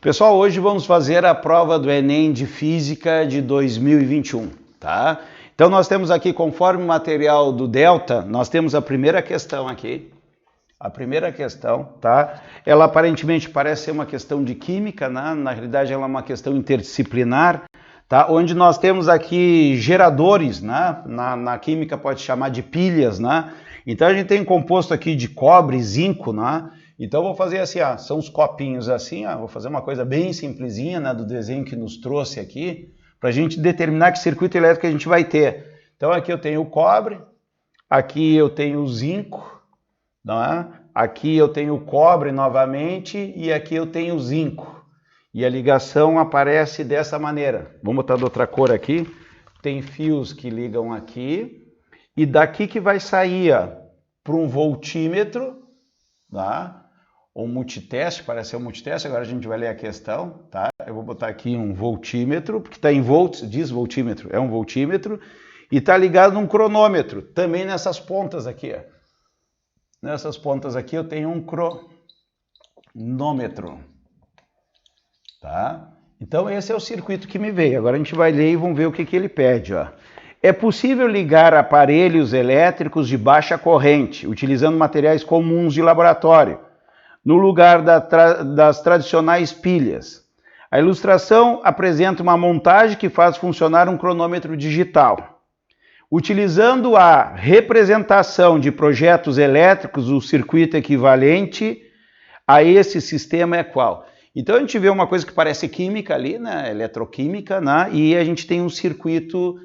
Pessoal, hoje vamos fazer a prova do Enem de Física de 2021, tá? Então nós temos aqui, conforme o material do Delta, nós temos a primeira questão aqui. A primeira questão, tá? Ela aparentemente parece ser uma questão de química, né? Na realidade ela é uma questão interdisciplinar, tá? Onde nós temos aqui geradores, né? Na química pode chamar de pilhas, né? Então a gente tem um composto aqui de cobre, zinco, né? Então vou fazer assim, ó, são os copinhos assim, ó, vou fazer uma coisa bem simplesinha, né, do desenho que nos trouxe aqui, para a gente determinar que circuito elétrico a gente vai ter. Então aqui eu tenho o cobre, aqui eu tenho o zinco, não é? Aqui eu tenho o cobre novamente e aqui eu tenho o zinco. E a ligação aparece dessa maneira. Vamos botar de outra cor aqui. Tem fios que ligam aqui e daqui que vai sair para um voltímetro, tá? Ou multiteste, parece ser um multiteste, agora a gente vai ler a questão, tá? Eu vou botar aqui um voltímetro, porque está em volts, diz voltímetro, é um voltímetro, e está ligado num cronômetro, também nessas pontas aqui, ó. Nessas pontas aqui eu tenho um cronômetro, tá? Então esse é o circuito que me veio, agora a gente vai ler e vamos ver o que ele pede, ó. É possível ligar aparelhos elétricos de baixa corrente, utilizando materiais comuns de laboratório, no lugar das tradicionais pilhas. A ilustração apresenta uma montagem que faz funcionar um cronômetro digital. Utilizando a representação de projetos elétricos, o circuito equivalente a esse sistema é qual? Então a gente vê uma coisa que parece química ali, né? Eletroquímica, né? E a gente tem um circuito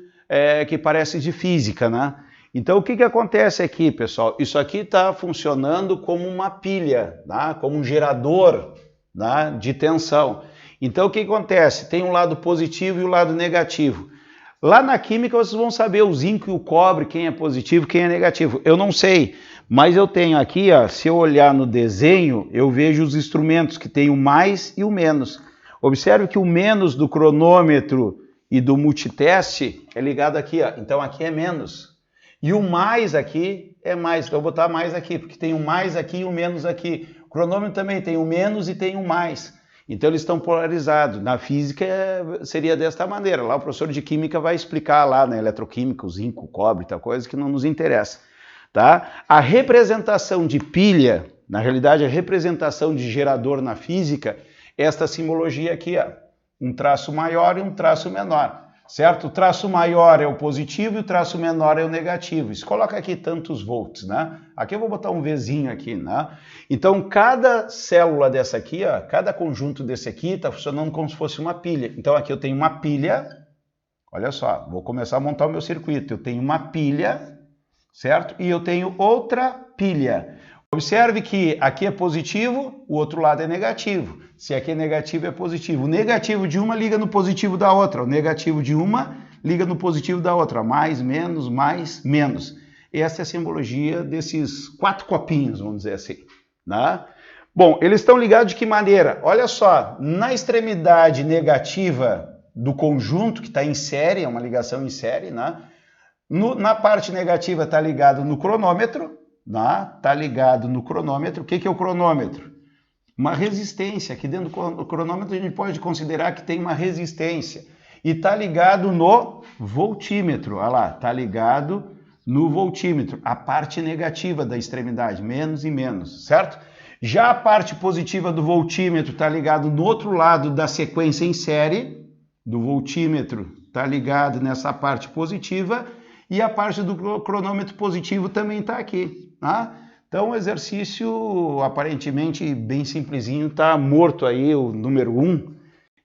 que parece de física, né? Então o que acontece aqui, pessoal? Isso aqui está funcionando como uma pilha, tá? Como um gerador, tá? De tensão. Então o que acontece? Tem um lado positivo e o lado negativo. Lá na química vocês vão saber o zinco e o cobre, quem é positivo, quem é negativo. Eu não sei, mas eu tenho aqui, ó, se eu olhar no desenho, eu vejo os instrumentos que tem o mais e o menos. Observe que o menos do cronômetro e do multiteste é ligado aqui, ó. Então aqui é menos. E o mais aqui é mais. Então eu vou botar mais aqui, porque tem o mais aqui e o menos aqui. O cronômetro também tem o menos e tem o mais. Então eles estão polarizados. Na física seria desta maneira. Lá o professor de química vai explicar lá na eletroquímica, o zinco, o cobre, tal coisa que não nos interessa. Tá? A representação de pilha, na realidade a representação de gerador na física, esta simbologia aqui, ó, um traço maior e um traço menor. Certo? O traço maior é o positivo e o traço menor é o negativo. Isso coloca aqui tantos volts, né? Aqui eu vou botar um Vzinho aqui, né? Então, cada célula dessa aqui, ó, cada conjunto desse aqui está funcionando como se fosse uma pilha. Então, aqui eu tenho uma pilha, olha só, vou começar a montar o meu circuito. Eu tenho uma pilha, certo? E eu tenho outra pilha. Observe que aqui é positivo, o outro lado é negativo. Se aqui é negativo, é positivo. O negativo de uma liga no positivo da outra. O negativo de uma liga no positivo da outra. Mais, menos, mais, menos. Essa é a simbologia desses 4 copinhos, vamos dizer assim. Né? Bom, eles estão ligados de que maneira? Olha só, na extremidade negativa do conjunto, que está em série, é uma ligação em série, né? Na parte negativa está ligado no cronômetro, está ligado no cronômetro. O que é o cronômetro? Uma resistência. Aqui dentro do cronômetro a gente pode considerar que tem uma resistência. E está ligado no voltímetro. Olha lá, está ligado no voltímetro. A parte negativa da extremidade, menos e menos, certo? Já a parte positiva do voltímetro está ligado no outro lado da sequência em série. Do voltímetro está ligado nessa parte positiva. E a parte do cronômetro positivo também está aqui, tá? Então o exercício aparentemente bem simplesinho, está morto aí o número 1,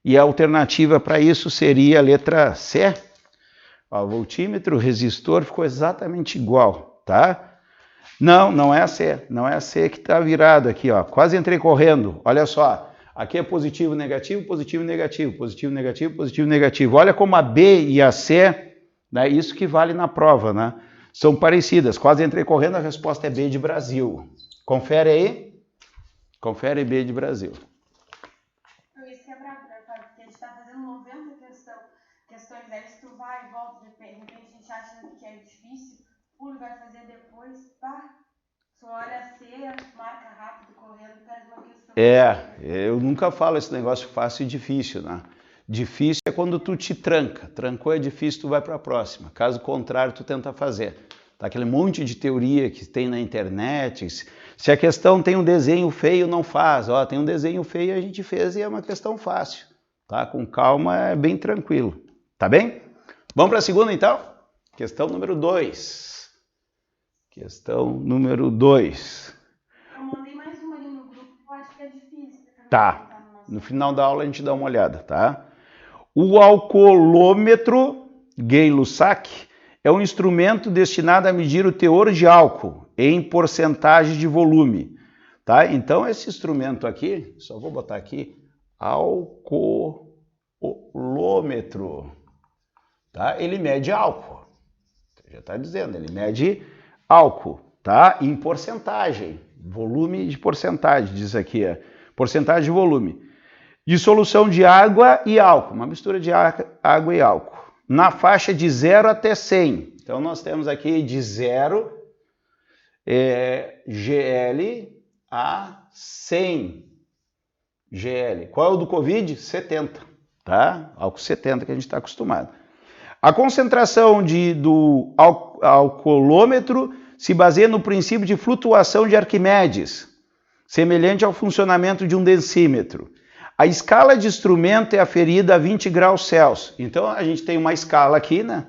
e a alternativa para isso seria a letra C. Ó, voltímetro, resistor, ficou exatamente igual, tá? Não, não é a C, não é a C que está virado aqui, ó, quase entrei correndo, olha só. Aqui é positivo, negativo, positivo, negativo, positivo, negativo, positivo, negativo. Olha como a B e a C, né, isso que vale na prova, né? São parecidas. Quase entrei correndo, a resposta é B de Brasil. Confere aí. Confere B de Brasil. Isso que é brabo, né, Fábio? Porque a gente está fazendo 90 questões, aí se tu vai e volta, de repente a gente acha que é difícil, pula e vai fazer depois, pá. Tu olha a ceia, marca rápido, correndo, faz uma questão. Eu nunca falo esse negócio fácil e difícil, né? Difícil é quando tu te tranca. Trancou é difícil, tu vai para a próxima. Caso contrário, tu tenta fazer. Tá aquele monte de teoria que tem na internet. Se a questão tem um desenho feio, não faz. Ó, tem um desenho feio, a gente fez e é uma questão fácil. Tá? Com calma, é bem tranquilo. Tá bem? Vamos para a segunda, então? Questão número 2. Questão número 2. Eu mandei mais uma ali no grupo, eu acho que é difícil. Tá. No final da aula a gente dá uma olhada, tá? O alcoolômetro Gay-Lussac é um instrumento destinado a medir o teor de álcool em porcentagem de volume, tá? Então esse instrumento aqui, só vou botar aqui, alcoolômetro, tá? Ele mede álcool. Já está dizendo, ele mede álcool, tá? Em porcentagem, volume de porcentagem, diz aqui, porcentagem de volume. De solução de água e álcool, uma mistura de água e álcool, na faixa de 0 até 100. Então nós temos aqui de 0 GL a 100 GL. Qual é o do Covid? 70, tá? Álcool 70 que a gente está acostumado. A concentração do alcoolômetro se baseia no princípio de flutuação de Arquimedes, semelhante ao funcionamento de um densímetro. A escala de instrumento é aferida a 20 graus Celsius. Então a gente tem uma escala aqui, né?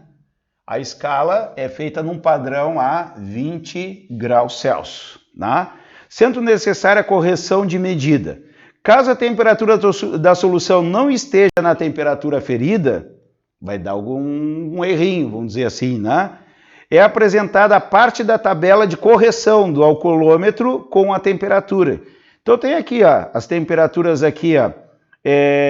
A escala é feita num padrão a 20 graus Celsius, né? Sendo necessária a correção de medida. Caso a temperatura da solução não esteja na temperatura aferida, vai dar algum errinho, vamos dizer assim, né? É apresentada a parte da tabela de correção do alcoolômetro com a temperatura. Então tem aqui, ó, as temperaturas aqui, ó,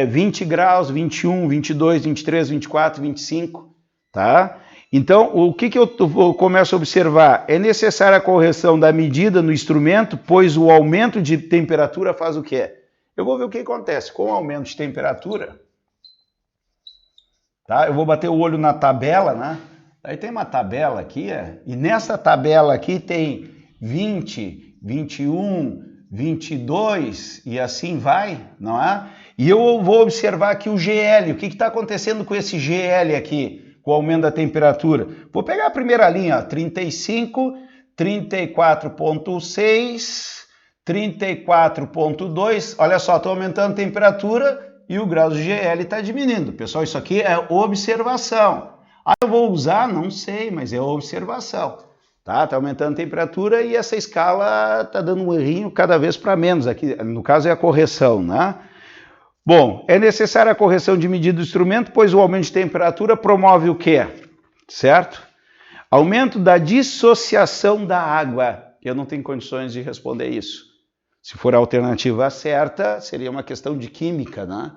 20 graus, 21, 22, 23, 24, 25, tá? Então, o que eu começo a observar? É necessária a correção da medida no instrumento, pois o aumento de temperatura faz o quê? Eu vou ver o que acontece. Com o aumento de temperatura, tá? Eu vou bater o olho na tabela, né? Aí tem uma tabela aqui, e nessa tabela aqui tem 20, 21, 22 e assim vai, não é? E eu vou observar aqui o GL, o que está acontecendo com esse GL aqui, com o aumento da temperatura. Vou pegar a primeira linha, ó, 35, 34,6, 34,2, olha só, estou aumentando a temperatura e o grau de GL está diminuindo. Pessoal, isso aqui é observação. Ah, eu vou usar? Não sei, mas é observação. Tá aumentando a temperatura e essa escala está dando um errinho cada vez para menos. Aqui, no caso, é a correção, né? Bom, é necessária a correção de medida do instrumento, pois o aumento de temperatura promove o quê? Certo? Aumento da dissociação da água. Eu não tenho condições de responder isso. Se for a alternativa certa, seria uma questão de química, né?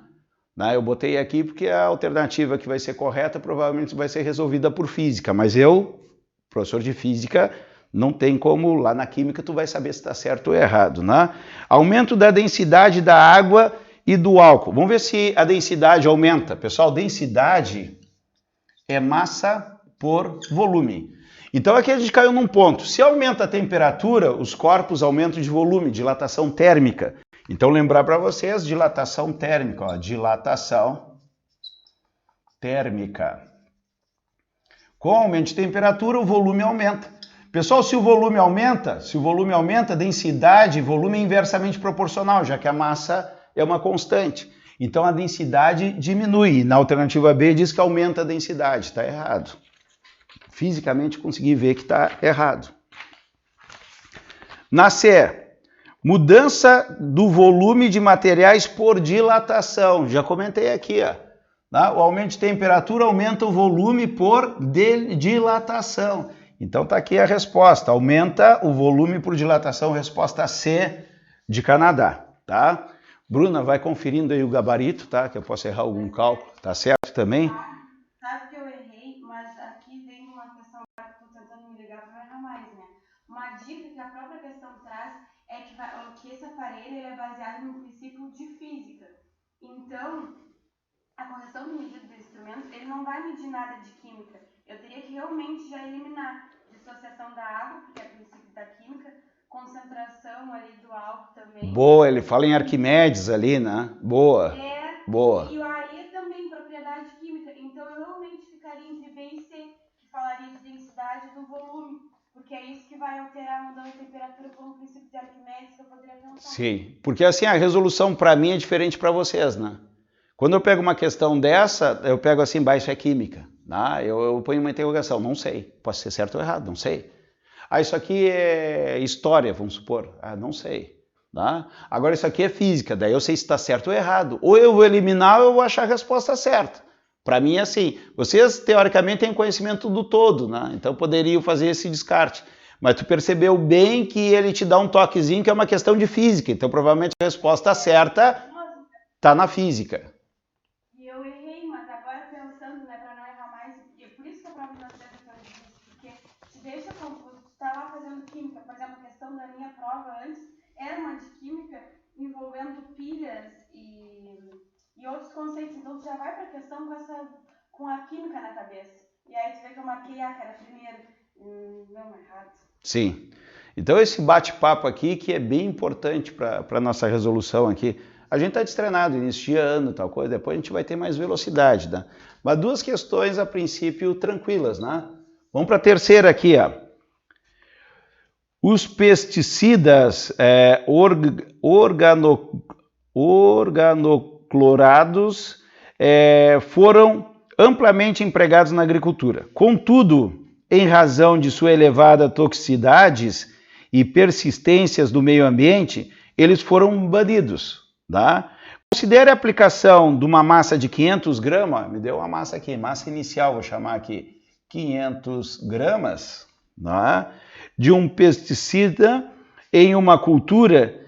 Eu botei aqui porque a alternativa que vai ser correta provavelmente vai ser resolvida por física, mas eu, professor de física, não tem como, lá na química tu vai saber se está certo ou errado, né? Aumento da densidade da água e do álcool. Vamos ver se a densidade aumenta. Pessoal, densidade é massa por volume. Então aqui a gente caiu num ponto. Se aumenta a temperatura, os corpos aumentam de volume, dilatação térmica. Então lembrar para vocês, dilatação térmica, ó, dilatação térmica. Com aumento de temperatura, o volume aumenta. Pessoal, se o volume aumenta, a densidade e volume é inversamente proporcional, já que a massa é uma constante. Então a densidade diminui. Na alternativa B diz que aumenta a densidade, está errado. Fisicamente consegui ver que está errado. Na C, mudança do volume de materiais por dilatação. Já comentei aqui, ó. O aumento de temperatura aumenta o volume por dilatação. Então tá aqui a resposta. Aumenta o volume por dilatação. Resposta C de Canadá, tá? Bruna, vai conferindo aí o gabarito, tá? Que eu posso errar algum cálculo. Tá certo também? Sabe que eu errei, mas aqui vem uma questão que eu estou tentando me ligar para não errar mais, né? Uma dica que a própria questão traz é que esse aparelho ele é baseado no princípio de física. Então, a correção de medida do instrumento, ele não vai medir nada de química. Eu teria que realmente já eliminar dissociação da água, porque é princípio da química, concentração ali do álcool também. Boa, ele fala em Arquimedes ali, né? Boa, boa. E aí também propriedade química. Então eu realmente ficaria entre B e C, que falaria de densidade do volume, porque é isso que vai alterar a mudança de temperatura por um princípio de Arquimedes que eu poderia pensar. Sim, porque assim a resolução para mim é diferente para vocês, né? Quando eu pego uma questão dessa, eu pego assim, isso é química. Né? Eu ponho uma interrogação, não sei. Pode ser certo ou errado, não sei. Isso aqui é história, vamos supor. Não sei. Tá? Agora isso aqui é física, daí eu sei se está certo ou errado. Ou eu vou eliminar ou eu vou achar a resposta certa. Para mim é assim. Vocês, teoricamente, têm conhecimento do todo, né? Então poderiam fazer esse descarte. Mas tu percebeu bem que ele te dá um toquezinho que é uma questão de física. Então provavelmente a resposta certa está na física. Eu errei, mas agora pensando, né, para não errar mais, por isso que a prova não serve tão difícil, porque te deixa confuso. Tu tá lá fazendo química, por exemplo, a questão da minha prova antes era uma de química envolvendo pilhas e outros conceitos, então tu já vai para a questão com a química na cabeça. E aí tu vê que eu marquei que era primeiro. Não, errado. Sim. Então esse bate-papo aqui que é bem importante para a nossa resolução aqui. A gente está destreinado, início de ano, tal coisa, depois a gente vai ter mais velocidade, né? Mas duas questões, a princípio, tranquilas, né? Vamos para a terceira aqui, ó. Os pesticidas organoclorados foram amplamente empregados na agricultura. Contudo, em razão de sua elevada toxicidade e persistências do meio ambiente, eles foram banidos. Tá? Considere a aplicação de uma massa de 500 gramas, me deu uma massa aqui, massa inicial, vou chamar aqui 500 gramas, tá? De um pesticida em uma cultura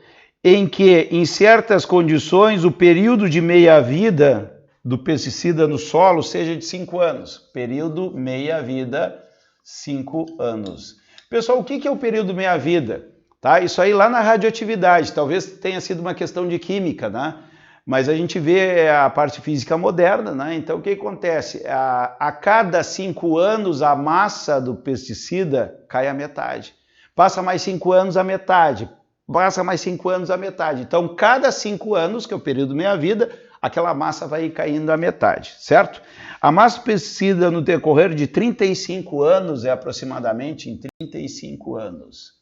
em que, em certas condições, o período de meia-vida do pesticida no solo seja de 5 anos. Período meia-vida, 5 anos. Pessoal, o que é o período meia-vida? Tá? Isso aí lá na radioatividade, talvez tenha sido uma questão de química, né? Mas a gente vê a parte física moderna, né? Então o que acontece? A cada 5 anos a massa do pesticida cai a metade. Passa mais 5 anos a metade, passa mais 5 anos a metade. Então cada 5 anos, que é o período meia-vida, aquela massa vai caindo a metade, certo? A massa do pesticida no decorrer de 35 anos é aproximadamente em 35 anos.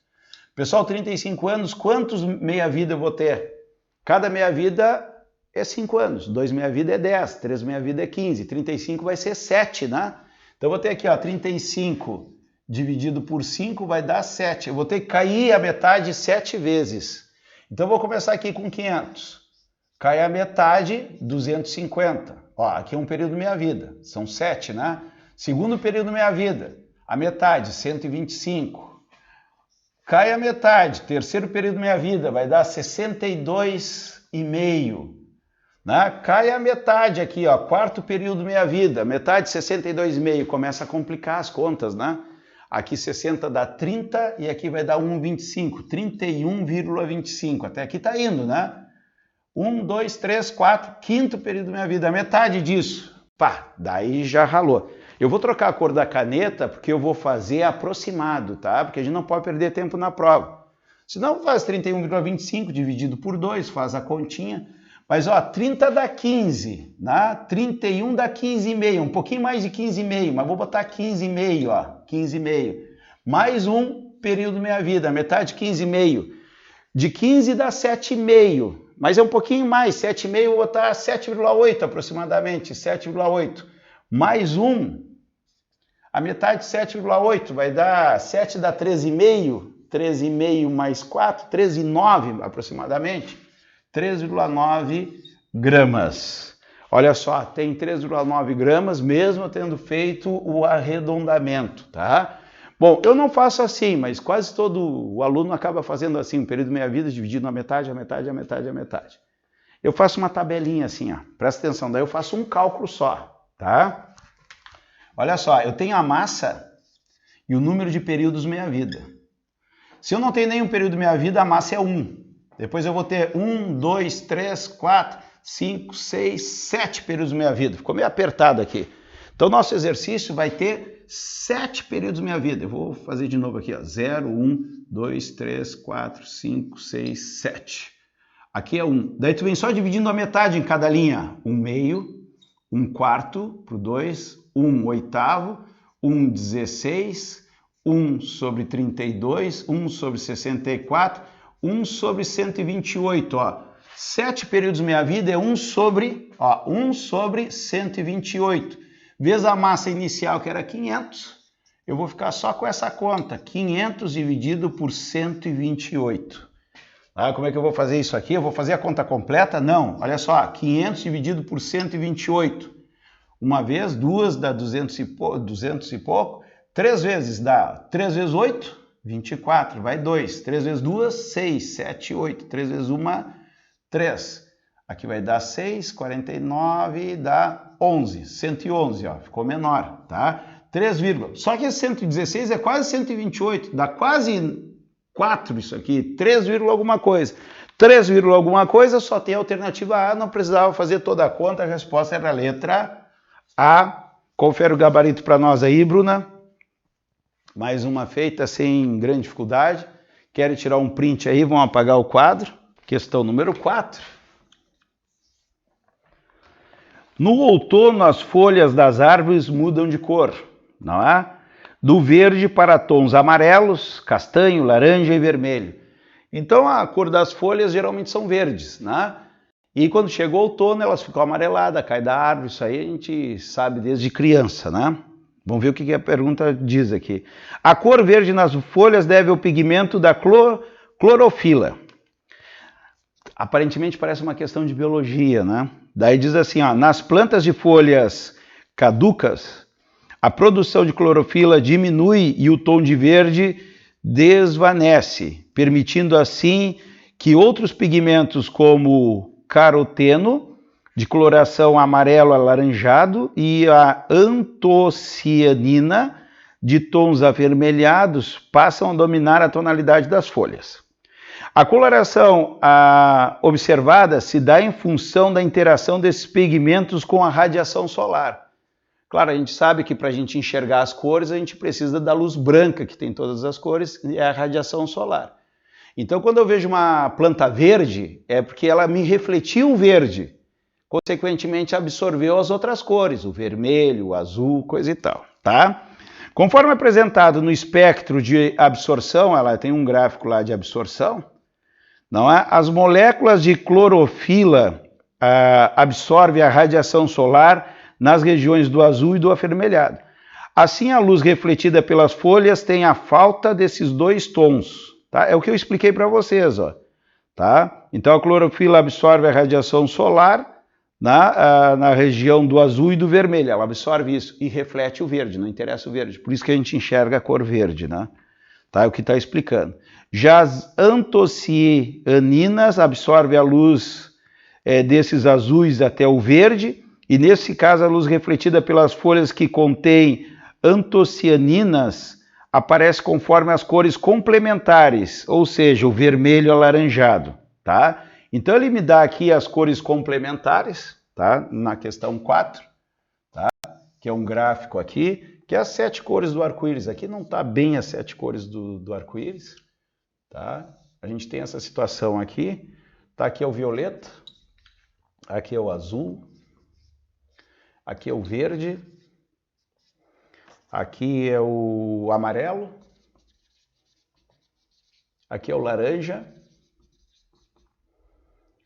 Pessoal, 35 anos, quantos meia-vida eu vou ter? Cada meia-vida é 5 anos, 2 meia-vida é 10, 3 meia-vida é 15, 35 vai ser 7, né? Então eu vou ter aqui, ó, 35 dividido por 5 vai dar 7. Eu vou ter que cair a metade 7 vezes. Então eu vou começar aqui com 500. Cai a metade, 250. Ó, aqui é um período meia-vida, são 7, né? Segundo período meia-vida, a metade, 125. Cai a metade, terceiro período meia-vida, vai dar 62,5. Né? Cai a metade aqui, ó, quarto período meia-vida, metade 62,5. Começa a complicar as contas, né? Aqui 60 dá 30 e aqui vai dar 1,25, 31,25. Até aqui tá indo, né? 1, 2, 3, 4, quinto período meia-vida, a metade disso. Pá, daí já ralou. Eu vou trocar a cor da caneta porque eu vou fazer aproximado, tá? Porque a gente não pode perder tempo na prova. Senão faz 31,25 dividido por 2, faz a continha. Mas ó, 30 dá 15, né? 31 dá 15,5, um pouquinho mais de 15,5, mas vou botar 15,5, ó, 15,5. Mais um período meia-vida, metade 15,5. De 15 dá 7,5, mas é um pouquinho mais, 7,5 vou botar 7,8 aproximadamente, 7,8. Mais um, a metade de 7,8 vai dar 7 dá 13,5, 13,5 mais 4, 13,9 aproximadamente, 3,9 gramas. Olha só, tem 3,9 gramas mesmo tendo feito o arredondamento, tá? Bom, eu não faço assim, mas quase todo o aluno acaba fazendo assim, um período meia-vida dividido na metade, a metade, a metade, a metade. Eu faço uma tabelinha assim, ó, presta atenção, daí eu faço um cálculo só, tá? Olha só, eu tenho a massa e o número de períodos meia-vida. Se eu não tenho nenhum período meia-vida, a massa é 1. Depois eu vou ter 1, 2, 3, 4, 5, 6, 7 períodos meia-vida. Ficou meio apertado aqui. Então, nosso exercício vai ter 7 períodos da minha vida. Eu vou fazer de novo aqui, ó. 0, 1, 2, 3, 4, 5, 6, 7. Aqui é 1. Daí tu vem só dividindo a metade em cada linha. 1 meio, 1 quarto para o 2, 1 oitavo, 1 16, 1 sobre 32, 1 sobre 64, 1 sobre 128, ó. 7 períodos da minha vida é 1 sobre 128. Vezes a massa inicial, que era 500, eu vou ficar só com essa conta. 500 dividido por 128. Como é que eu vou fazer isso aqui? Eu vou fazer a conta completa? Não. Olha só, 500 dividido por 128. Uma vez, duas, dá 200 e pouco. 3 vezes dá 3 vezes 8, 24. Vai 2. 3 vezes 2, 6, 7, 8. 3 vezes 1, 3. Aqui vai dar 6, 49, dá 11. 111, ó. Ficou menor, tá? 3, só que esse 116 é quase 128. Dá quase 4 isso aqui. 3, alguma coisa. 3, alguma coisa, só tem a alternativa A. Não precisava fazer toda a conta. A resposta era a letra A. Confere o gabarito para nós aí, Bruna. Mais uma feita sem grande dificuldade. Querem tirar um print aí? Vão apagar o quadro. Questão número 4. No outono, as folhas das árvores mudam de cor, não é? Do verde para tons amarelos, castanho, laranja e vermelho. Então, a cor das folhas geralmente são verdes, né? E quando chega o outono, elas ficam amareladas, cai da árvore. Isso aí a gente sabe desde criança, né? Vamos ver o que a pergunta diz aqui. A cor verde nas folhas deve ao pigmento da clorofila. Aparentemente parece uma questão de biologia, né? Daí diz assim, ó, nas plantas de folhas caducas, a produção de clorofila diminui e o tom de verde desvanece, permitindo assim que outros pigmentos como caroteno, de coloração amarelo alaranjado, e a antocianina, de tons avermelhados, passam a dominar a tonalidade das folhas. A coloração observada se dá em função da interação desses pigmentos com a radiação solar. Claro, a gente sabe que para a gente enxergar as cores, a gente precisa da luz branca, que tem todas as cores, e é a radiação solar. Então, quando eu vejo uma planta verde, é porque ela me refletiu o verde. Consequentemente, absorveu as outras cores, o vermelho, o azul, coisa e tal, tá? Conforme apresentado no espectro de absorção, ela tem um gráfico lá de absorção, não é? As moléculas de clorofila absorvem a radiação solar nas regiões do azul e do avermelhado. Assim, a luz refletida pelas folhas tem a falta desses dois tons, tá? É o que eu expliquei para vocês, ó, tá? Então, a clorofila absorve a radiação solar na região do azul e do vermelho. Ela absorve isso e reflete o verde, não interessa o verde. Por isso que a gente enxerga a cor verde, né? Tá? É o que está explicando. Já as antocianinas absorvem a luz desses azuis até o verde, e nesse caso a luz refletida pelas folhas que contêm antocianinas aparece conforme as cores complementares, ou seja, o vermelho alaranjado, tá? Então ele me dá aqui as cores complementares, tá? Na questão 4, tá? Que é um gráfico aqui, que é as 7 cores do arco-íris. Aqui não está bem as 7 cores do arco-íris, tá? A gente tem essa situação aqui, tá? Aqui é o violeta, aqui é o azul, aqui é o verde, aqui é o amarelo, aqui é o laranja,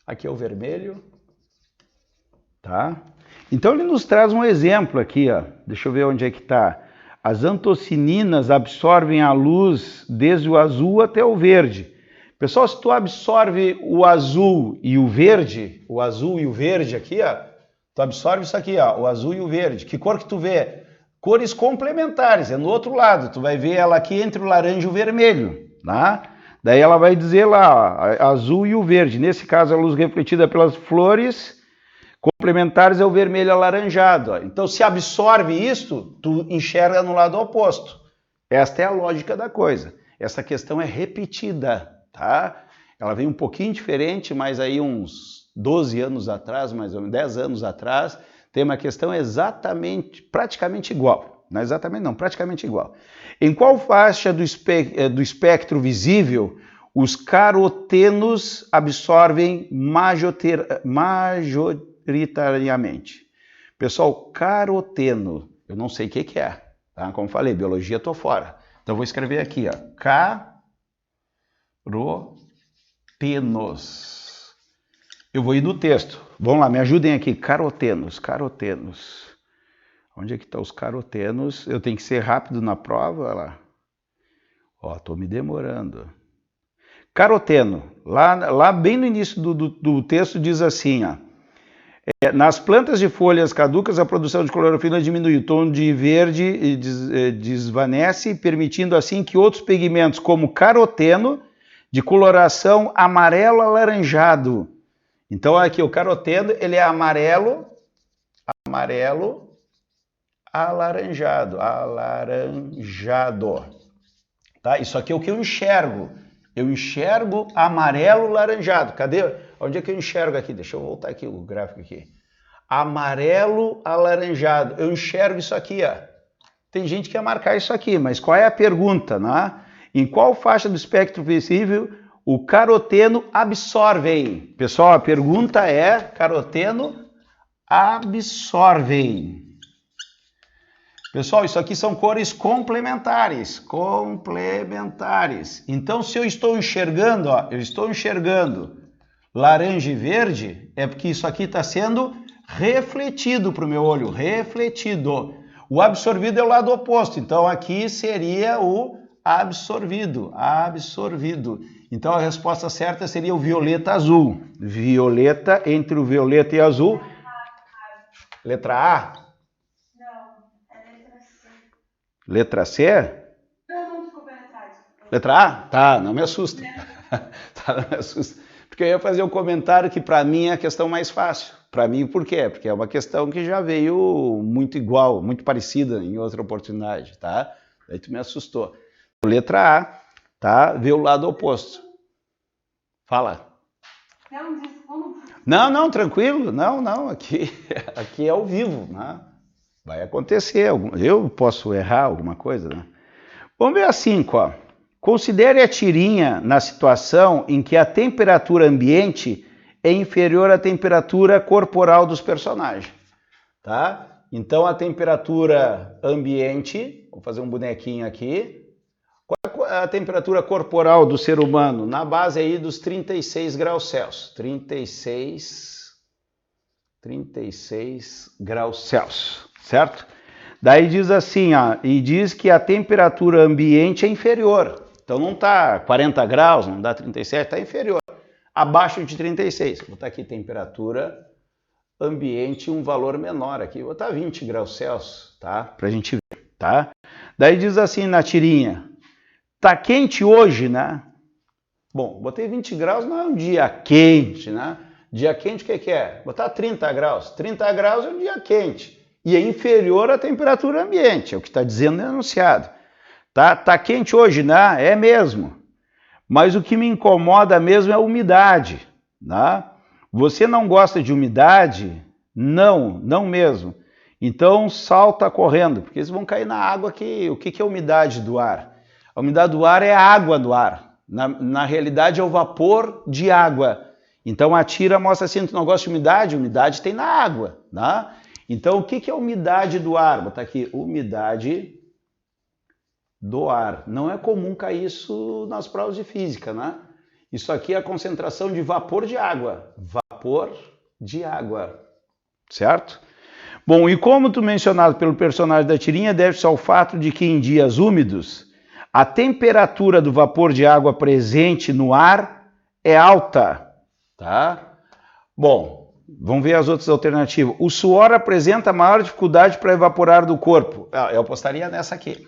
aqui é o vermelho, tá? Então ele nos traz um exemplo aqui, ó. Deixa eu ver onde é que tá. As antocianinas absorvem a luz desde o azul até o verde. Pessoal, se tu absorve o azul e o verde aqui, ó, tu absorve isso aqui, ó, o azul e o verde. Que cor que tu vê? Cores complementares, é no outro lado. Tu vai ver ela aqui entre o laranja e o vermelho, tá? Daí ela vai dizer lá, ó, azul e o verde. Nesse caso, a luz refletida pelas flores complementares é o vermelho alaranjado. Ó. Então, se absorve isso, tu enxerga no lado oposto. Esta é a lógica da coisa. Essa questão é repetida, tá? Ela vem um pouquinho diferente, mas aí uns 12 anos atrás, mais ou menos 10 anos atrás, tem uma questão exatamente, praticamente igual, não é exatamente não, praticamente igual. Em qual faixa do espectro visível os carotenos absorvem majoritariamente? Pessoal, caroteno, eu não sei o que é, tá? Como falei, biologia estou fora. Então vou escrever aqui, ó, carotenos. Eu vou ir no texto. Vamos lá, me ajudem aqui. Carotenos. Onde é que estão os carotenos? Eu tenho que ser rápido na prova, olha lá. Ó, estou me demorando. Caroteno. Lá bem no início do texto diz assim, ó. Nas plantas de folhas caducas, a produção de clorofila diminui, o tom de verde desvanece, permitindo assim que outros pigmentos, como caroteno, de coloração amarelo alaranjado. Então aqui o caroteno, ele é amarelo alaranjado. Tá? Isso aqui é o que eu enxergo. Eu enxergo amarelo laranjado. Cadê? Onde é que eu enxergo aqui? Deixa eu voltar aqui o gráfico aqui. Amarelo alaranjado. Eu enxergo isso aqui, ó. Tem gente que quer marcar isso aqui, mas qual é a pergunta, né? Em qual faixa do espectro visível o caroteno absorvem? Pessoal, a pergunta é: caroteno absorvem. Pessoal, isso aqui são cores complementares. Então, se eu estou enxergando, ó, eu estou enxergando laranja e verde, é porque isso aqui está sendo refletido para o meu olho, refletido. O absorvido é o lado oposto, então aqui seria o absorvido. Então a resposta certa seria o violeta azul. Violeta, entre o violeta e azul. Letra A? Letra C? Não, desculpa, letra A. Letra A? Tá, não me assusta. Tá, não me assusta. Porque eu ia fazer um comentário que para mim é a questão mais fácil. Para mim, por quê? Porque é uma questão que já veio muito igual, muito parecida em outra oportunidade, tá? Daí tu me assustou. Letra A, tá? Vê o lado oposto. Fala. Não, tranquilo. Não, aqui é ao vivo, né? Vai acontecer, eu posso errar alguma coisa, né? Vamos ver a 5, ó. Considere a tirinha na situação em que a temperatura ambiente é inferior à temperatura corporal dos personagens, tá? Então a temperatura ambiente, vou fazer um bonequinho aqui. Qual é a temperatura corporal do ser humano? Na base aí dos 36 graus Celsius. 36 graus Celsius. Certo? Daí diz assim, ó, e diz que a temperatura ambiente é inferior. Então não está 40 graus, não dá 37, está inferior. Abaixo de 36. Vou botar aqui temperatura ambiente, um valor menor aqui. Vou botar 20 graus Celsius, tá? Pra gente ver, tá? Daí diz assim na tirinha, tá quente hoje, né? Bom, botei 20 graus, não é um dia quente, né? Dia quente o que é? Botar 30 graus. 30 graus é um dia quente. E é inferior à temperatura ambiente, é o que está dizendo no enunciado. Tá quente hoje, né? É mesmo. Mas o que me incomoda mesmo é a umidade, né? Você não gosta de umidade? Não mesmo. Então salta correndo, porque eles vão cair na água aqui. O que é a umidade do ar? A umidade do ar é a água do ar. Na realidade é o vapor de água. Então a tira mostra assim, tu não gosta de umidade? Umidade tem na água, né? Então, o que é a umidade do ar? Vou botar aqui, umidade do ar. Não é comum cair isso nas provas de física, né? Isso aqui é a concentração de vapor de água. Vapor de água. Certo? Bom, e como tu mencionado pelo personagem da tirinha, deve-se ao fato de que em dias úmidos, a temperatura do vapor de água presente no ar é alta. Tá? Bom, vamos ver as outras alternativas. O suor apresenta maior dificuldade para evaporar do corpo. Eu apostaria nessa aqui,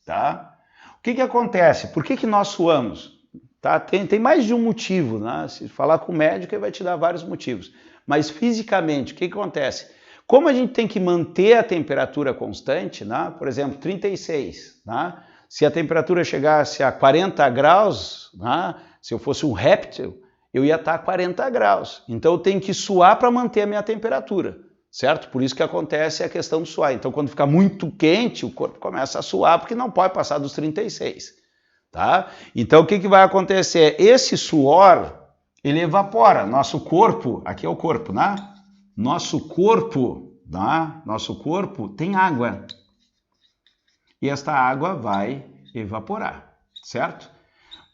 tá? O que acontece? Por que nós suamos? Tá? Tem mais de um motivo, né? Se falar com o médico, ele vai te dar vários motivos. Mas fisicamente, o que acontece? Como a gente tem que manter a temperatura constante, né? Por exemplo, 36, né? Se a temperatura chegasse a 40 graus, né? Se eu fosse um réptil, eu ia estar a 40 graus. Então eu tenho que suar para manter a minha temperatura, certo? Por isso que acontece a questão do suar. Então, quando fica muito quente, o corpo começa a suar, porque não pode passar dos 36, tá? Então, o que vai acontecer? Esse suor, ele evapora. Nosso corpo, aqui é o corpo, né? Nosso corpo tem água. E esta água vai evaporar, certo?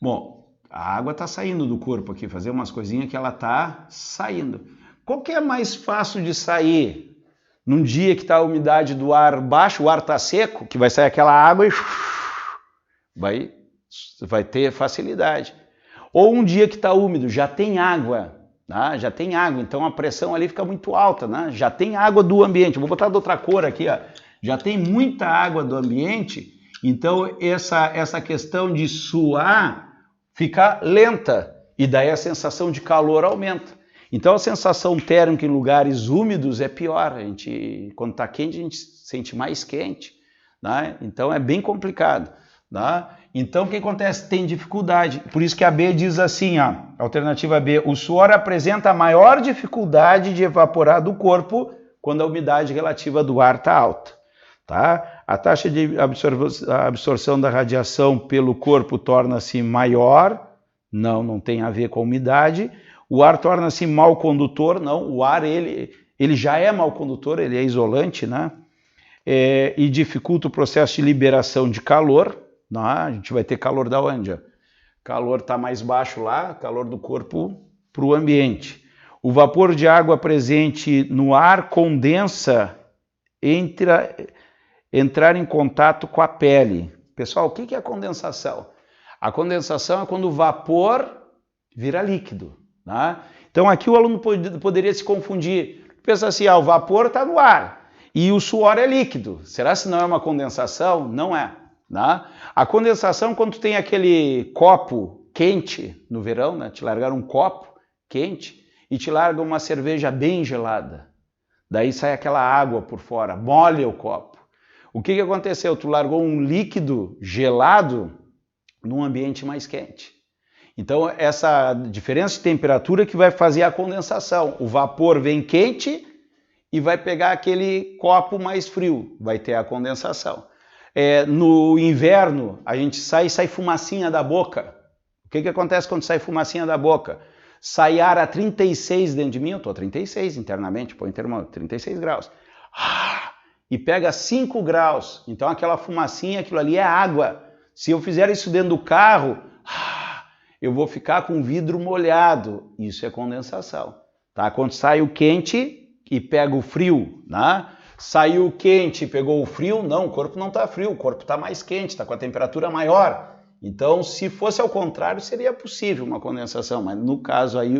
Bom, a água está saindo do corpo aqui, fazer umas coisinhas que ela está saindo. Qual que é mais fácil de sair? Num dia que está a umidade do ar baixa, o ar está seco, que vai sair aquela água e vai ter facilidade. Ou um dia que está úmido, já tem água, tá? Já tem água, então a pressão ali fica muito alta, né? Já tem água do ambiente. Vou botar de outra cor aqui, ó. Já tem muita água do ambiente, então essa questão de suar fica lenta e daí a sensação de calor aumenta. Então a sensação térmica em lugares úmidos é pior. Quando está quente, a gente sente mais quente, né? Então é bem complicado, né? Então o que acontece? Tem dificuldade. Por isso que a B diz assim, ó, alternativa B, o suor apresenta a maior dificuldade de evaporar do corpo quando a umidade relativa do ar está alta. Tá? A taxa de absorção da radiação pelo corpo torna-se maior, não tem a ver com a umidade. O ar torna-se mau condutor, não, o ar ele já é mau condutor, ele é isolante, né? E dificulta o processo de liberação de calor, né? A gente vai ter calor da onde? Calor está mais baixo lá, calor do corpo para o ambiente. O vapor de água presente no ar condensa entrar em contato com a pele. Pessoal, o que é a condensação? A condensação é quando o vapor vira líquido, né? Então aqui o aluno poderia se confundir. Pensa assim, o vapor está no ar e o suor é líquido. Será que não é uma condensação? Não é, né? A condensação, quando tu tem aquele copo quente no verão, né? Te largaram um copo quente e te largam uma cerveja bem gelada. Daí sai aquela água por fora, molha o copo. O que aconteceu? Tu largou um líquido gelado num ambiente mais quente. Então, essa diferença de temperatura que vai fazer a condensação. O vapor vem quente e vai pegar aquele copo mais frio. Vai ter a condensação. No inverno, a gente sai fumacinha da boca. O que acontece quando sai fumacinha da boca? Sai ar a 36 dentro de mim, eu estou a 36 internamente, põe termômetro, 36 graus. E pega 5 graus, então aquela fumacinha, aquilo ali é água. Se eu fizer isso dentro do carro, eu vou ficar com o vidro molhado. Isso é condensação, tá? Quando sai o quente e pega o frio, né? Saiu o quente e pegou o frio, não, o corpo não está frio, o corpo está mais quente, está com a temperatura maior. Então, se fosse ao contrário, seria possível uma condensação, mas no caso aí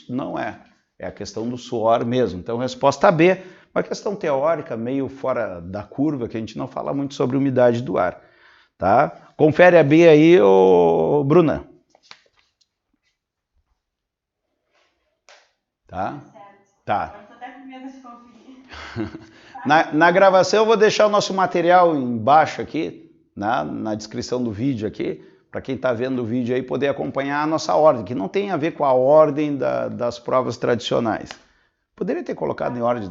não é. É a questão do suor mesmo. Então, resposta B. Uma questão teórica, meio fora da curva, que a gente não fala muito sobre umidade do ar, tá? Confere a B aí, Bruna. Tá? Tá. Agora tô até com medo de conferir. Na gravação eu vou deixar o nosso material embaixo aqui, na descrição do vídeo aqui, para quem está vendo o vídeo aí poder acompanhar a nossa ordem, que não tem a ver com a ordem das provas tradicionais. Poderia ter colocado em ordem...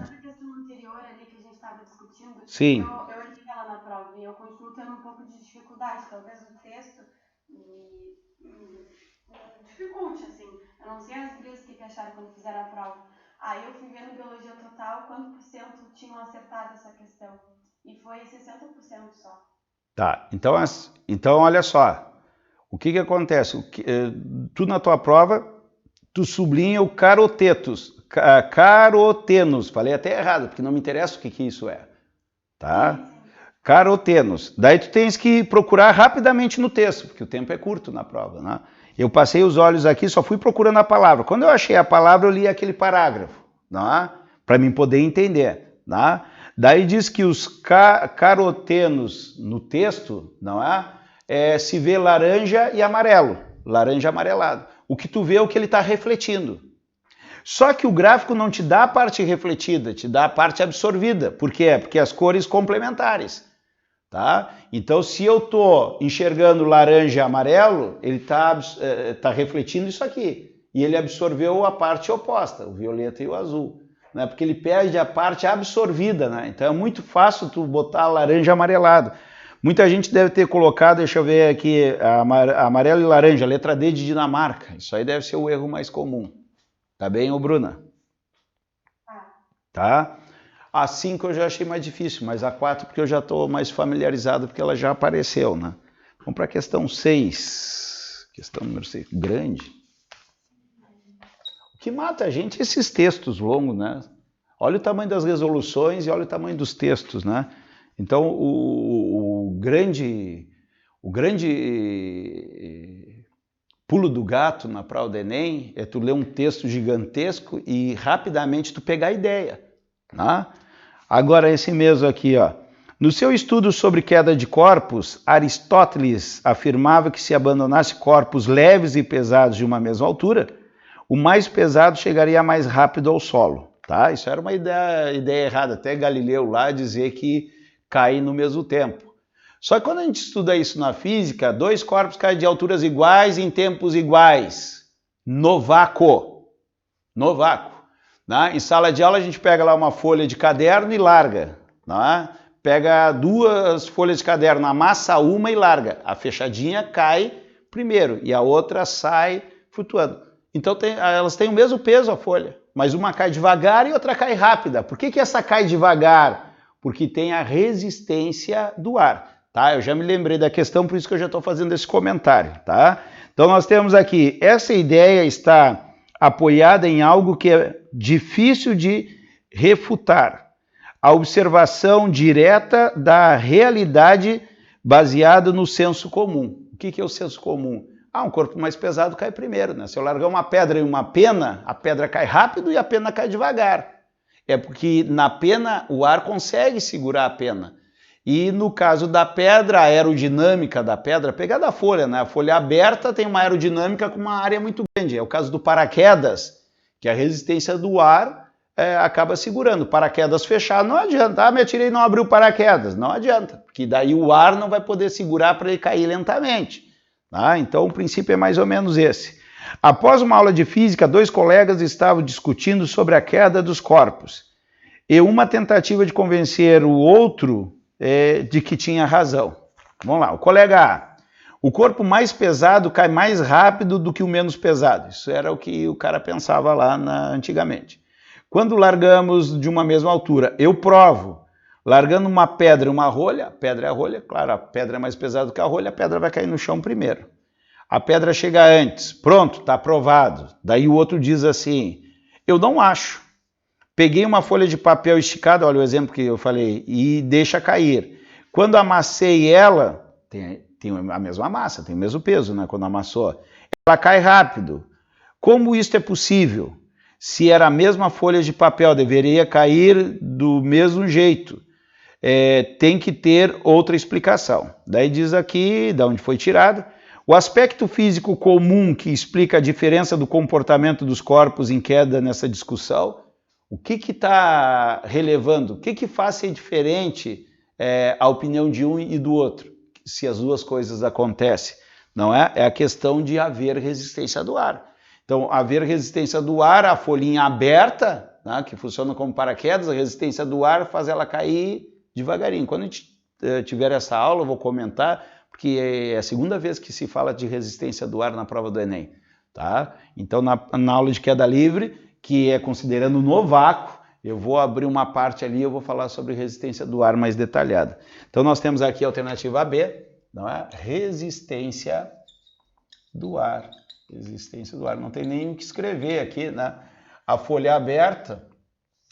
Sim. Eu entrei ela na prova e eu continuo tendo um pouco de dificuldade. Talvez o texto me dificulte, assim. Eu não sei as gurias que acharam quando fizeram a prova. Aí eu fui vendo Biologia Total, quanto por cento tinham acertado essa questão. E foi 60% só. Tá, então olha só. O que acontece? Tu na tua prova, tu sublinha o carotenos. Falei até errado, porque não me interessa o que isso é. Tá? Carotenos. Daí tu tens que procurar rapidamente no texto, porque o tempo é curto na prova, né? Eu passei os olhos aqui, só fui procurando a palavra. Quando eu achei a palavra, eu li aquele parágrafo, né? Para mim poder entender, né? Daí diz que os carotenos no texto, não é? Se vê laranja e amarelo, laranja amarelado. O que tu vê é o que ele está refletindo. Só que o gráfico não te dá a parte refletida, te dá a parte absorvida. Por quê? Porque as cores complementares. Tá? Então, se eu estou enxergando laranja e amarelo, ele está refletindo isso aqui. E ele absorveu a parte oposta, o violeta e o azul. né? Porque ele perde a parte absorvida, né? Então é muito fácil tu botar laranja amarelado. Muita gente deve ter colocado, deixa eu ver aqui, amarelo e laranja, letra D de Dinamarca. Isso aí deve ser o erro mais comum. Tá bem, ô Bruna? Tá? A 5 eu já achei mais difícil, mas a 4 porque eu já estou mais familiarizado, porque ela já apareceu, né? Vamos para a questão 6. Questão número 6. Grande. O que mata a gente é esses textos longos, né? Olha o tamanho das resoluções e olha o tamanho dos textos, né? Então, o grande pulo do gato na prova do Enem é tu ler um texto gigantesco e rapidamente tu pegar a ideia, né? Agora, esse mesmo aqui, ó. No seu estudo sobre queda de corpos, Aristóteles afirmava que se abandonasse corpos leves e pesados de uma mesma altura, o mais pesado chegaria mais rápido ao solo, tá? Isso era uma ideia errada, até Galileu lá dizer que cai no mesmo tempo. Só que quando a gente estuda isso na física, dois corpos caem de alturas iguais em tempos iguais, no vácuo. No vácuo. Né? Em sala de aula a gente pega lá uma folha de caderno e larga, né? Pega duas folhas de caderno, amassa uma e larga. A fechadinha cai primeiro e a outra sai flutuando. Então elas têm o mesmo peso, a folha, mas uma cai devagar e outra cai rápida. Por que essa cai devagar? Porque tem a resistência do ar. Tá? Eu já me lembrei da questão, por isso que eu já estou fazendo esse comentário. Tá? Então nós temos aqui, essa ideia está apoiada em algo que é difícil de refutar. A observação direta da realidade baseada no senso comum. O que é o senso comum? Um corpo mais pesado cai primeiro, né? Se eu largar uma pedra e uma pena, a pedra cai rápido e a pena cai devagar. É porque na pena o ar consegue segurar a pena. E no caso da pedra, a aerodinâmica da pedra, pegar da folha, né? A folha aberta tem uma aerodinâmica com uma área muito grande. É o caso do paraquedas, que a resistência do ar acaba segurando. Paraquedas fechado, não adianta. Me atirei e não abriu o paraquedas. Não adianta, porque daí o ar não vai poder segurar para ele cair lentamente. Tá? Então o princípio é mais ou menos esse. Após uma aula de física, dois colegas estavam discutindo sobre a queda dos corpos. E uma tentativa de convencer o outro de que tinha razão. Vamos lá, o colega A. O corpo mais pesado cai mais rápido do que o menos pesado. Isso era o que o cara pensava lá antigamente. Quando largamos de uma mesma altura, eu provo. Largando uma pedra e uma rolha, a pedra é a rolha, claro, a pedra é mais pesada que a rolha, a pedra vai cair no chão primeiro. A pedra chega antes, pronto, está provado. Daí o outro diz assim, eu não acho. Peguei uma folha de papel esticada, olha o exemplo que eu falei, e deixa cair. Quando amassei ela, tem a mesma massa, tem o mesmo peso, né? Quando amassou, ela cai rápido. Como isso é possível? Se era a mesma folha de papel, deveria cair do mesmo jeito. Tem que ter outra explicação. Daí diz aqui, de onde foi tirado, o aspecto físico comum que explica a diferença do comportamento dos corpos em queda nessa discussão. O que está relevando? O que faz ser diferente a opinião de um e do outro, se as duas coisas acontecem? Não é? É a questão de haver resistência do ar. Então, haver resistência do ar, a folhinha aberta, né, que funciona como paraquedas, a resistência do ar faz ela cair devagarinho. Quando a gente tiver essa aula, eu vou comentar, porque é a segunda vez que se fala de resistência do ar na prova do Enem. Tá? Então, na aula de queda livre, que é considerando no vácuo, eu vou abrir uma parte ali e eu vou falar sobre resistência do ar mais detalhada. Então, nós temos aqui a alternativa B, não é? Resistência do ar. Resistência do ar. Não tem nem o que escrever aqui, né? A folha aberta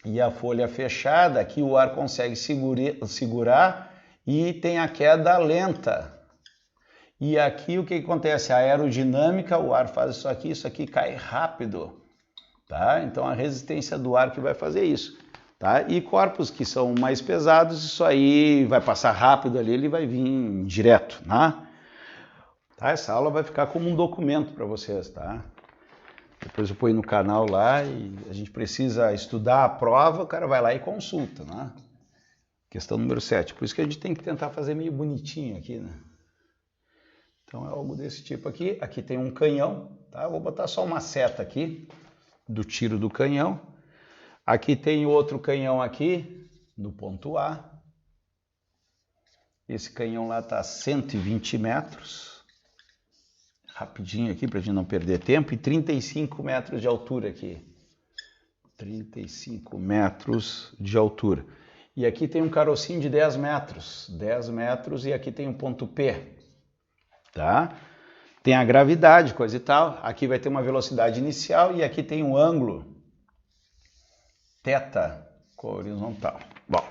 e a folha fechada, aqui o ar consegue segurar e tem a queda lenta. E aqui o que acontece? A aerodinâmica, o ar faz isso aqui cai rápido. Tá? Então a resistência do ar que vai fazer isso. Tá? E corpos que são mais pesados, isso aí vai passar rápido ali, ele vai vir direto. Né? Tá? Essa aula vai ficar como um documento para vocês. Tá? Depois eu ponho no canal lá e a gente precisa estudar a prova, o cara vai lá e consulta. Né? Questão número 7. Por isso que a gente tem que tentar fazer meio bonitinho aqui. Né? Então é algo desse tipo aqui. Aqui tem um canhão. Tá? Eu vou botar só uma seta aqui do tiro do canhão. Aqui tem outro canhão aqui, no ponto A. Esse canhão lá está a 120 metros. Rapidinho aqui, para a gente não perder tempo. E 35 metros de altura aqui. 35 metros de altura. E aqui tem um carocinho de 10 metros. 10 metros e aqui tem um ponto P. Tá? Tem a gravidade, coisa e tal. Aqui vai ter uma velocidade inicial e aqui tem um ângulo θ horizontal. Bom,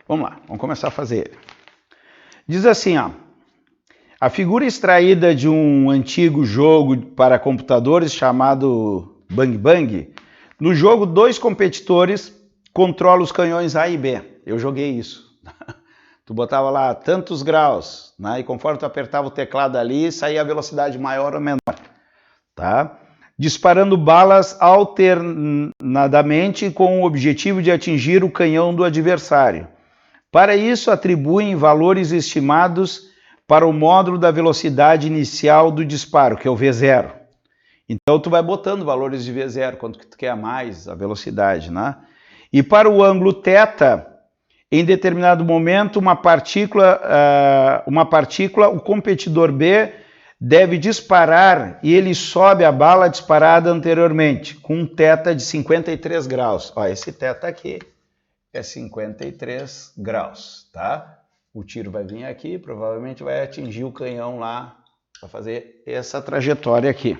vamos lá, vamos começar a fazer ele. Diz assim, ó, a figura extraída de um antigo jogo para computadores chamado Bang Bang. No jogo, 2 competidores controlam os canhões A e B. Eu joguei isso. Tu botava lá tantos graus, né? E conforme tu apertava o teclado ali, saía a velocidade maior ou menor, tá? Disparando balas alternadamente com o objetivo de atingir o canhão do adversário. Para isso, atribuem valores estimados para o módulo da velocidade inicial do disparo, que é o V0. Então, tu vai botando valores de V0, quanto que tu quer mais a velocidade, né? E para o ângulo θ, em determinado momento, uma partícula, o competidor B deve disparar e ele sobe a bala disparada anteriormente, com um θ de 53 graus. Ó, esse θ aqui é 53 graus, tá? O tiro vai vir aqui, provavelmente vai atingir o canhão lá, para fazer essa trajetória aqui.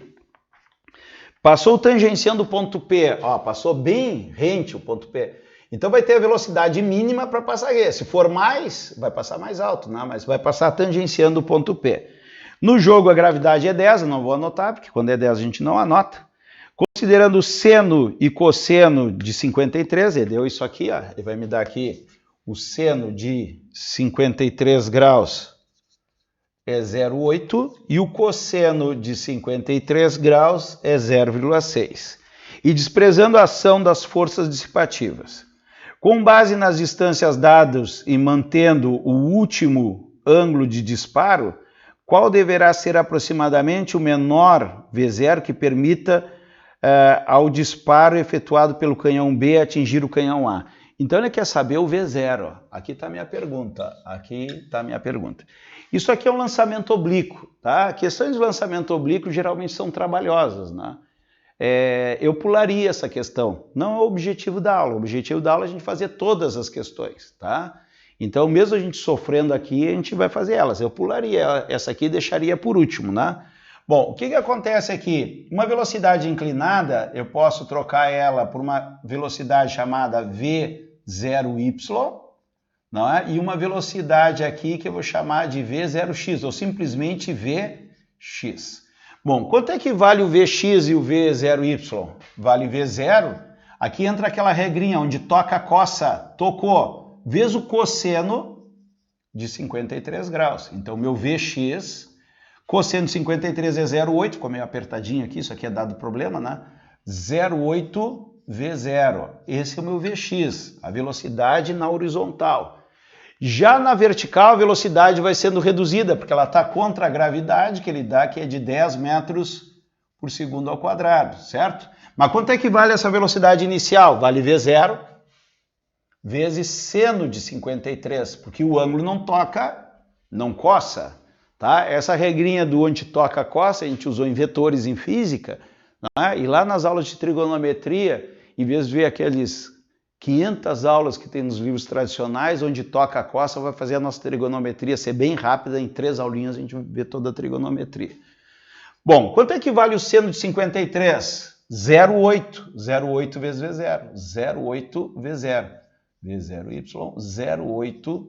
Passou tangenciando o ponto P, ó, passou bem rente o ponto P. Então vai ter a velocidade mínima para passar aqui. Se for mais, vai passar mais alto, né? Mas vai passar tangenciando o ponto P. No jogo a gravidade é 10, eu não vou anotar, porque quando é 10 a gente não anota. Considerando seno e cosseno de 53, ele deu isso aqui, ó, ele vai me dar aqui o seno de 53 graus é 0,8 e o cosseno de 53 graus é 0,6. E desprezando a ação das forças dissipativas. Com base nas distâncias dadas e mantendo o último ângulo de disparo, qual deverá ser aproximadamente o menor V0 que permita ao disparo efetuado pelo canhão B atingir o canhão A? Então ele quer saber o V0. Aqui está a minha pergunta. Isso aqui é um lançamento oblíquo, tá? Questões de lançamento oblíquo geralmente são trabalhosas, né? Eu pularia essa questão. Não é o objetivo da aula. O objetivo da aula é a gente fazer todas as questões, tá? Então, mesmo a gente sofrendo aqui, a gente vai fazer elas. Eu pularia essa aqui e deixaria por último, né? Bom, o que acontece aqui? Uma velocidade inclinada, eu posso trocar ela por uma velocidade chamada V0y, não é? E uma velocidade aqui que eu vou chamar de V0x, ou simplesmente Vx. Bom, quanto é que vale o Vx e o V0y? Vale V0. Aqui entra aquela regrinha onde toca, coça, tocou, vezes o cosseno de 53 graus. Então, meu Vx, cosseno de 53 é 0,8, ficou meio apertadinho aqui, isso aqui é dado problema, né? 0,8 V0. Esse é o meu Vx, a velocidade na horizontal. Já na vertical, a velocidade vai sendo reduzida, porque ela está contra a gravidade que ele dá, que é de 10 metros por segundo ao quadrado, certo? Mas quanto é que vale essa velocidade inicial? Vale V0 vezes seno de 53, porque o ângulo não toca, não coça, tá? Essa regrinha do onde toca, coça, a gente usou em vetores em física, né? E lá nas aulas de trigonometria, em vez de ver aqueles 500 aulas que tem nos livros tradicionais, onde toca a coça, vai fazer a nossa trigonometria ser bem rápida, em 3 aulinhas a gente vê toda a trigonometria. Bom, quanto é que vale o seno de 53? 0,8. 0,8 vezes V0. 0,8 V0. V0y, 0,8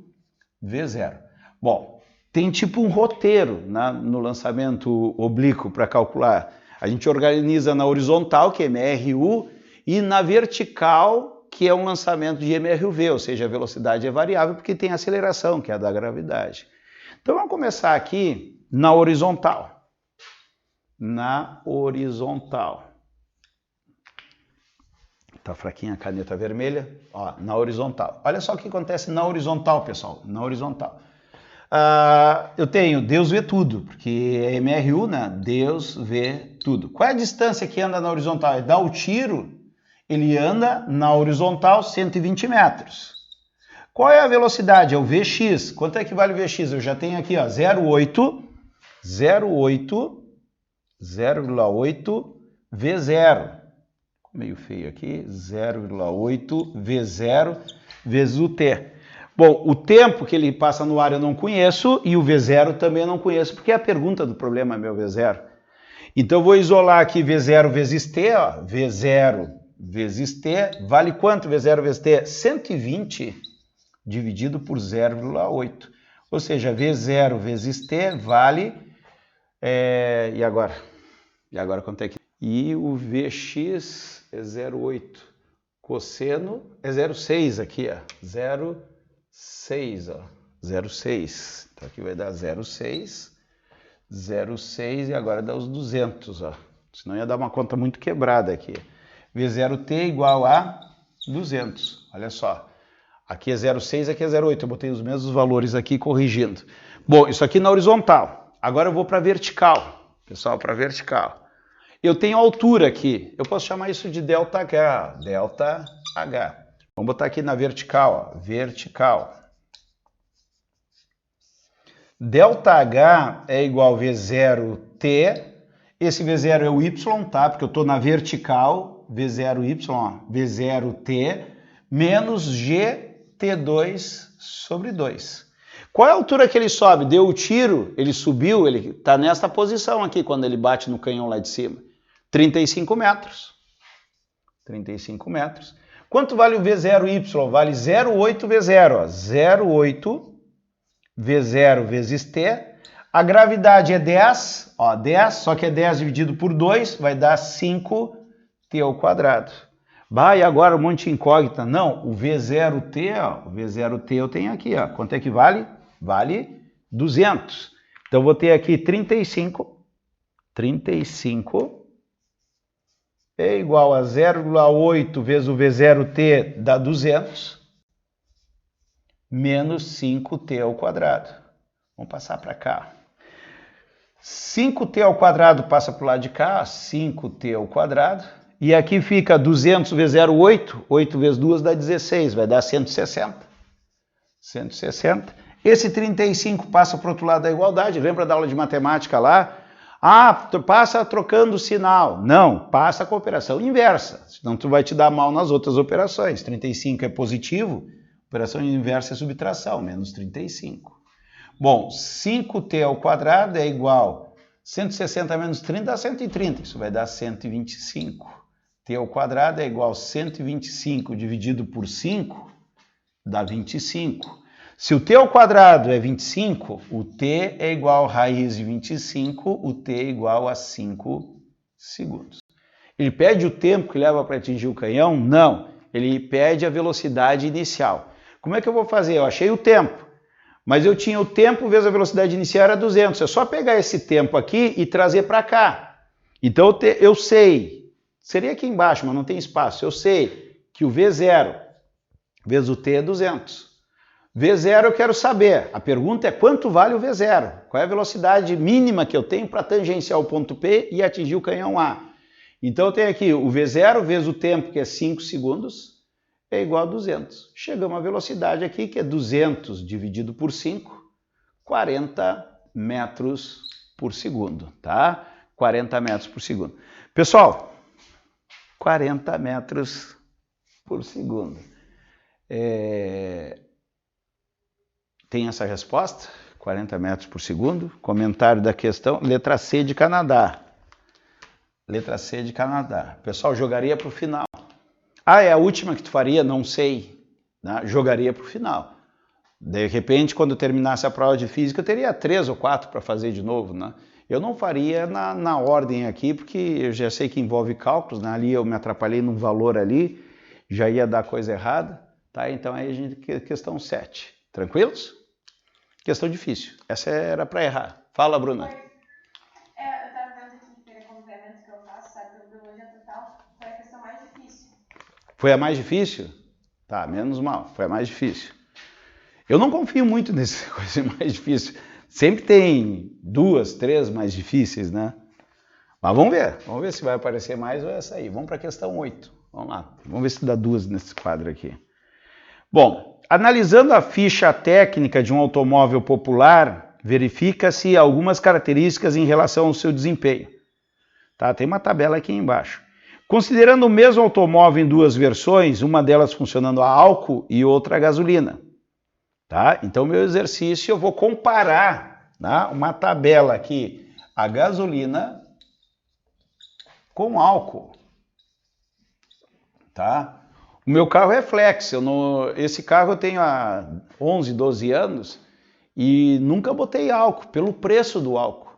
V0. Bom, tem tipo um roteiro, né, no lançamento oblíquo para calcular. A gente organiza na horizontal, que é MRU, e na vertical, que é um lançamento de MRUV, ou seja, a velocidade é variável porque tem aceleração, que é a da gravidade. Então vamos começar aqui na horizontal. Na horizontal. Tá fraquinha a caneta vermelha? Ó, na horizontal. Olha só o que acontece na horizontal, pessoal. Na horizontal. Eu tenho Deus vê tudo, porque é MRU, né? Deus vê tudo. Qual é a distância que anda na horizontal? É dar o tiro Ele anda na horizontal 120 metros. Qual é a velocidade? É o Vx. Quanto é que vale o Vx? Eu já tenho aqui, ó, 0,8 V0. Meio feio aqui, 0,8 V0 vezes o T. Bom, o tempo que ele passa no ar eu não conheço e o V0 também não conheço, porque é a pergunta do problema, meu V0. Então eu vou isolar aqui V0 vezes T, ó, V0 vezes T, vale quanto V0 vezes T? 120 dividido por 0,8. Ou seja, V0 vezes T vale... E agora? E agora quanto é que... E o Vx é 0,8. Cosseno é 0,6 aqui, ó. 0,6, ó. 0,6. Então aqui vai dar 0,6. 0,6 e agora dá os 200, ó. Senão ia dar uma conta muito quebrada aqui. V0t igual a 200. Olha só. Aqui é 0,6, aqui é 0,8. Eu botei os mesmos valores aqui corrigindo. Bom, isso aqui na horizontal. Agora eu vou para a vertical. Pessoal, para a vertical. Eu tenho altura aqui. Eu posso chamar isso de ΔH. ΔH. Vamos botar aqui na vertical, ó. Vertical. ΔH é igual a V0t. Esse V0 é o y, tá? Porque eu estou na vertical. V0y, ó. V0t menos GT2 sobre 2. Qual é a altura que ele sobe? Deu o tiro, ele subiu, ele está nesta posição aqui quando ele bate no canhão lá de cima. 35 metros. 35 metros. Quanto vale o V0y? Vale 0,8 V0. Ó. 0,8 V0 vezes T. A gravidade é 10. Ó, 10, só que é 10 dividido por 2, vai dar 5T ao quadrado. Bah, e agora um monte de incógnita. Não, o V0T, ó, o V0T eu tenho aqui. Ó. Quanto é que vale? Vale 200. Então, eu vou ter aqui 35. 35 é igual a 0,8 vezes o V0t dá 200, menos 5t ao quadrado. Vamos passar para cá. 5t ao quadrado passa para o lado de cá, 5t ao quadrado. E aqui fica 200 vezes 0,8, 8 vezes 2 dá 16, vai dar 160. 160. Esse 35 passa para o outro lado da igualdade, lembra da aula de matemática lá? Ah, passa trocando o sinal. Não, passa com a operação inversa, senão tu vai te dar mal nas outras operações. 35 é positivo, operação inversa é subtração, menos 35. Bom, 5t ao quadrado é igual a 160 menos 30 dá 130, isso vai dar 125. T ao quadrado é igual a 125 dividido por 5, dá 25. Se o t ao quadrado é 25, o t é igual a raiz de 25, o t é igual a 5 segundos. Ele pede o tempo que leva para atingir o canhão? Não, ele pede a velocidade inicial. Como é que eu vou fazer? Eu achei o tempo, mas eu tinha o tempo vezes a velocidade inicial era 200. É só pegar esse tempo aqui e trazer para cá. Então eu sei, seria aqui embaixo, mas não tem espaço. Eu sei que o V0 vezes o t é 200. V0 eu quero saber. A pergunta é quanto vale o V0? Qual é a velocidade mínima que eu tenho para tangenciar o ponto P e atingir o canhão A? Então eu tenho aqui o V0 vezes o tempo, que é 5 segundos, é igual a 200. Chegamos à velocidade aqui, que é 200 dividido por 5, 40 metros por segundo, tá? 40 metros por segundo. Pessoal, 40 metros por segundo. Tem essa resposta? 40 metros por segundo. Comentário da questão, letra C de Canadá. Letra C de Canadá. O pessoal jogaria para o final. Ah, é a última que tu faria? Não sei. Né? Jogaria para o final. De repente, quando eu terminasse a prova de física, eu teria 3 ou 4 para fazer de novo. Né? Eu não faria na ordem aqui, porque eu já sei que envolve cálculos. Né? Ali eu me atrapalhei num valor ali, já ia dar coisa errada. Tá? Então aí a gente, questão 7. Tranquilos? Questão difícil. Essa era para errar. Fala, Bruna. Eu estava vendo aqui pelo acompanhamento que eu faço, sabe, pelo biologia total, foi a questão mais difícil. Foi a mais difícil? Tá, menos mal. Foi a mais difícil. Eu não confio muito nesse coisa mais difícil. Sempre tem 2, 3 mais difíceis, né? Mas vamos ver. Vamos ver se vai aparecer mais ou essa aí. Vamos para a questão 8. Vamos lá, vamos ver se dá 2 nesse quadro aqui. Bom, analisando a ficha técnica de um automóvel popular, verifica-se algumas características em relação ao seu desempenho. Tá? Tem uma tabela aqui embaixo. Considerando o mesmo automóvel em 2 versões, uma delas funcionando a álcool e outra a gasolina. Tá? Então, meu exercício, eu vou comparar, tá, uma tabela aqui, a gasolina com álcool. Tá? O meu carro é flex, esse carro eu tenho há 11, 12 anos e nunca botei álcool, pelo preço do álcool.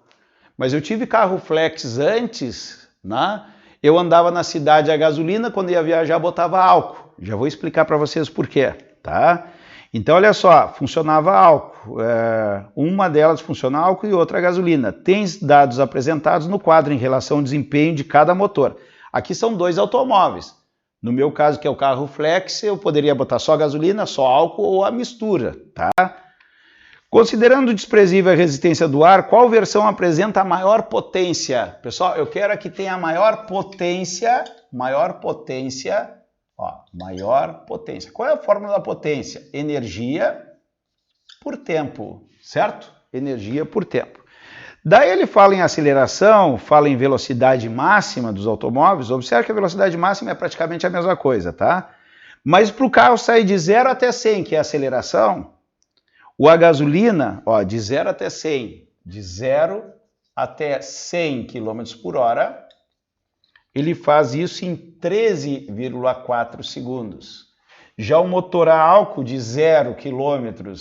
Mas eu tive carro flex antes, né? Eu andava na cidade a gasolina, quando ia viajar botava álcool. Já vou explicar para vocês por quê, tá? Então, olha só, funcionava álcool. Uma delas funciona álcool e outra a gasolina. Tem dados apresentados no quadro em relação ao desempenho de cada motor. Aqui são 2 automóveis. No meu caso, que é o carro flex, eu poderia botar só gasolina, só álcool ou a mistura, tá? Considerando desprezível a resistência do ar, qual versão apresenta a maior potência? Pessoal, eu quero que tenha a maior potência. Qual é a fórmula da potência? Energia por tempo, certo? Energia por tempo. Daí ele fala em aceleração, fala em velocidade máxima dos automóveis. Observe que a velocidade máxima é praticamente a mesma coisa, tá? Mas para o carro sair de 0 até 100, que é a aceleração, a gasolina, ó, de 0 até 100, de 0 até 100 km por hora, ele faz isso em 13,4 segundos. Já o motor a álcool de 0 km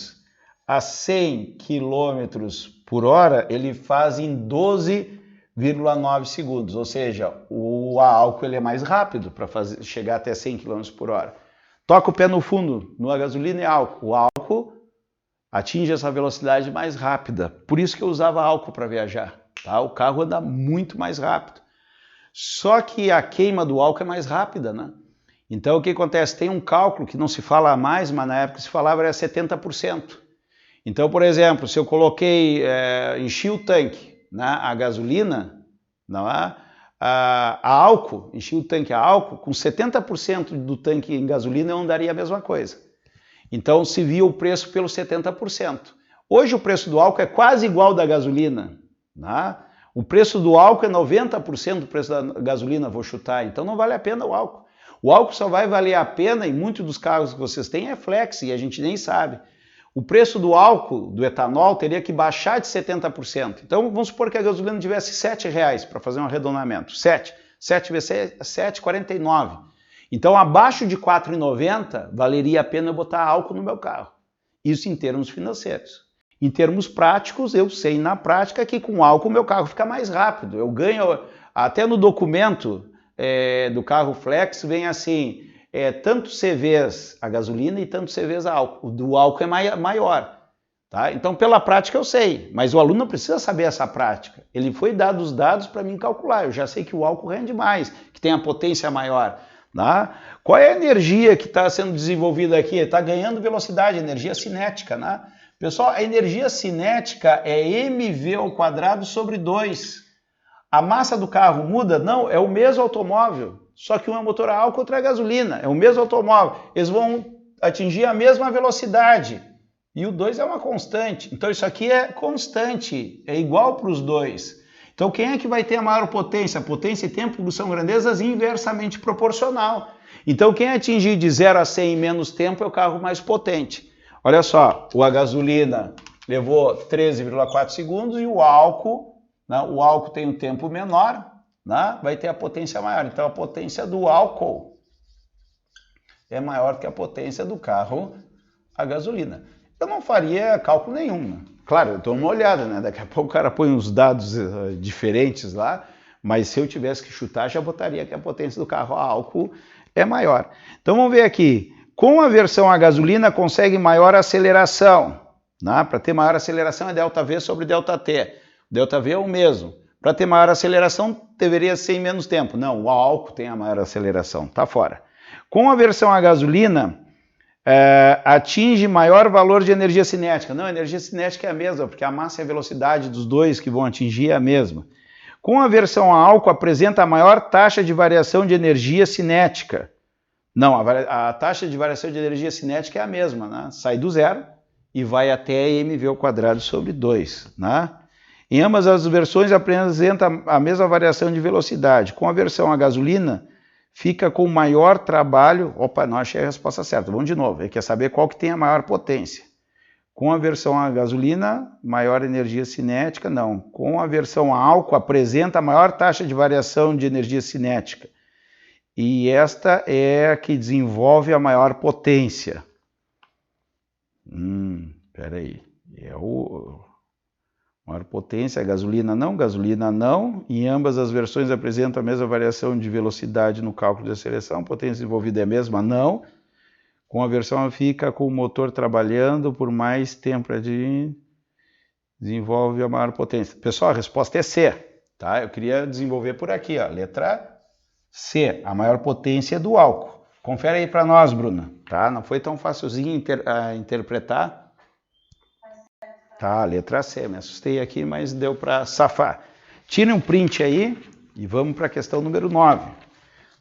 a 100 km por hora, ele faz em 12,9 segundos. Ou seja, o a álcool ele é mais rápido para chegar até 100 km por hora. Toca o pé no fundo, no a gasolina e álcool. O álcool atinge essa velocidade mais rápida. Por isso que eu usava álcool para viajar. Tá? O carro anda muito mais rápido. Só que a queima do álcool é mais rápida, né? Então o que acontece? Tem um cálculo que não se fala mais, mas na época se falava era 70%. Então, por exemplo, se eu coloquei, enchi o tanque, né, a gasolina, não é? A álcool, enchi o tanque a álcool, com 70% do tanque em gasolina eu andaria a mesma coisa. Então se via o preço pelo 70%. Hoje o preço do álcool é quase igual ao da gasolina, né? O preço do álcool é 90% do preço da gasolina, vou chutar, então não vale a pena o álcool. O álcool só vai valer a pena, e muitos dos carros que vocês têm é flex, e a gente nem sabe. O preço do álcool, do etanol, teria que baixar de 70%. Então vamos supor que a gasolina tivesse R$7, para fazer um arredondamento. 7 vezes 7, 49. Então abaixo de 4,90 valeria a pena eu botar álcool no meu carro. Isso em termos financeiros. Em termos práticos, eu sei na prática que com álcool o meu carro fica mais rápido. Eu ganho, até no documento do carro flex, vem assim, tanto CVs a gasolina e tanto CVs a álcool. O do álcool é maior. Tá? Então, pela prática eu sei, mas o aluno não precisa saber essa prática. Ele foi dado os dados para mim calcular. Eu já sei que o álcool rende mais, que tem a potência maior. Tá? Qual é a energia que está sendo desenvolvida aqui? Está ganhando velocidade, energia cinética, né? Pessoal, a energia cinética é mv² sobre 2. A massa do carro muda? Não, é o mesmo automóvel, só que um é motor a álcool, outro é gasolina. É o mesmo automóvel, eles vão atingir a mesma velocidade. E o 2 é uma constante. Então isso aqui é constante, é igual para os dois. Então quem é que vai ter a maior potência? Potência e tempo são grandezas inversamente proporcional. Então quem atingir de 0 a 100 em menos tempo é o carro mais potente. Olha só, a gasolina levou 13,4 segundos e o álcool tem um tempo menor, né, vai ter a potência maior. Então a potência do álcool é maior que a potência do carro a gasolina. Eu não faria cálculo nenhum, né? Claro, eu dou uma olhada, né? Daqui a pouco o cara põe uns dados diferentes lá, mas se eu tivesse que chutar, já botaria que a potência do carro a álcool é maior. Então vamos ver aqui. Com a versão a gasolina consegue maior aceleração. Né? Para ter maior aceleração é ΔV sobre ΔT. ΔV é o mesmo. Para ter maior aceleração deveria ser em menos tempo. Não, o álcool tem a maior aceleração, tá fora. Com a versão a gasolina, atinge maior valor de energia cinética. Não, a energia cinética é a mesma, porque a massa e a velocidade dos dois que vão atingir é a mesma. Com aversão a álcool, apresenta a maior taxa de variação de energia cinética. Não, a taxa de variação de energia cinética é a mesma, né? Sai do zero e vai até mv² sobre 2. Né? Em ambas as versões apresenta a mesma variação de velocidade. Com aversão à gasolina, fica com maior trabalho... Opa, não achei a resposta certa. Vamos de novo. Ele quer saber qual que tem a maior potência. Com aversão à gasolina, maior energia cinética. Não. Com aversão a álcool, apresenta a maior taxa de variação de energia cinética. E esta é a que desenvolve a maior potência. Espera aí. É o... Maior potência, gasolina não. Em ambas as versões apresenta a mesma variação de velocidade no cálculo de aceleração. Potência desenvolvida é a mesma? Não. Com a versão fica com o motor trabalhando por mais tempo, desenvolve a maior potência. Pessoal, a resposta é C, tá? Eu queria desenvolver por aqui, ó, letra C, a maior potência é do álcool. Confere aí para nós, Bruna, tá? Não foi tão facilzinho interpretar. Tá, letra C, me assustei aqui, mas deu para safar. Tire um print aí e vamos para a questão número 9.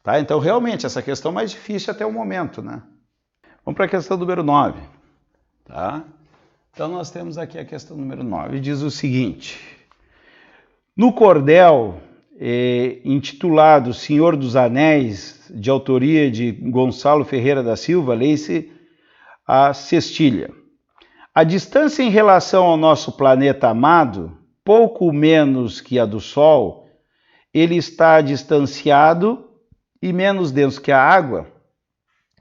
Tá? Então, realmente, essa questão é mais difícil até o momento, né? Vamos para a questão número 9. Tá? Então, nós temos aqui a questão número 9. Diz o seguinte. No cordel, intitulado Senhor dos Anéis, de autoria de Gonçalo Ferreira da Silva, lê-se a cestilha. A distância em relação ao nosso planeta amado, pouco menos que a do Sol, ele está distanciado e menos denso que a água,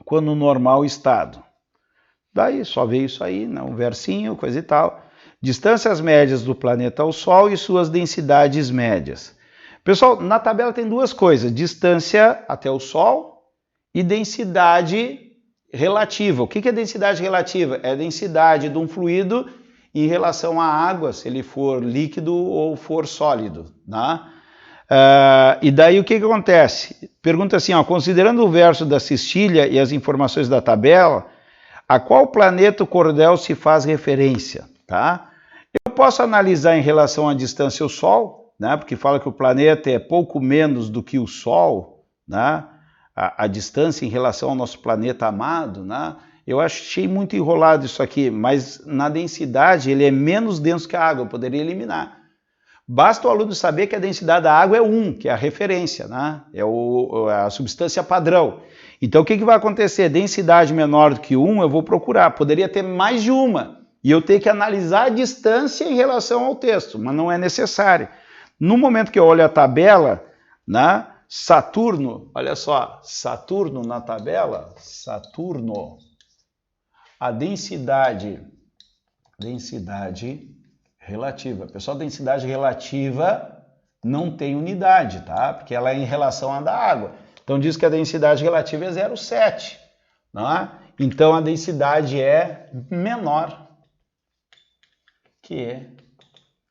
quando no normal estado. Daí só veio isso aí, né? Um versinho, coisa e tal. Distâncias médias do planeta ao Sol e suas densidades médias. Pessoal, na tabela tem duas coisas, distância até o Sol e densidade relativa. O que é densidade relativa? É a densidade de um fluido em relação à água, se ele for líquido ou for sólido. Né? E daí o que acontece? Pergunta assim, ó, considerando o verso da cestilha e as informações da tabela, a qual planeta o cordel se faz referência? Tá? Eu posso analisar em relação à distância ao Sol, né? Porque fala que o planeta é pouco menos do que o Sol, né? A distância em relação ao nosso planeta amado, né? Eu achei muito enrolado isso aqui, mas na densidade ele é menos denso que a água, eu poderia eliminar. Basta o aluno saber que a densidade da água é 1, que é a referência, né? É a substância padrão. Então o que vai acontecer? Densidade menor do que 1 eu vou procurar, poderia ter mais de uma, e eu tenho que analisar a distância em relação ao texto, mas não é necessário. No momento que eu olho a tabela, né? Saturno, olha só, Saturno na tabela, Saturno, a densidade relativa. Pessoal, densidade relativa não tem unidade, tá? Porque ela é em relação à da água. Então diz que a densidade relativa é 0,7, né? Então a densidade é menor que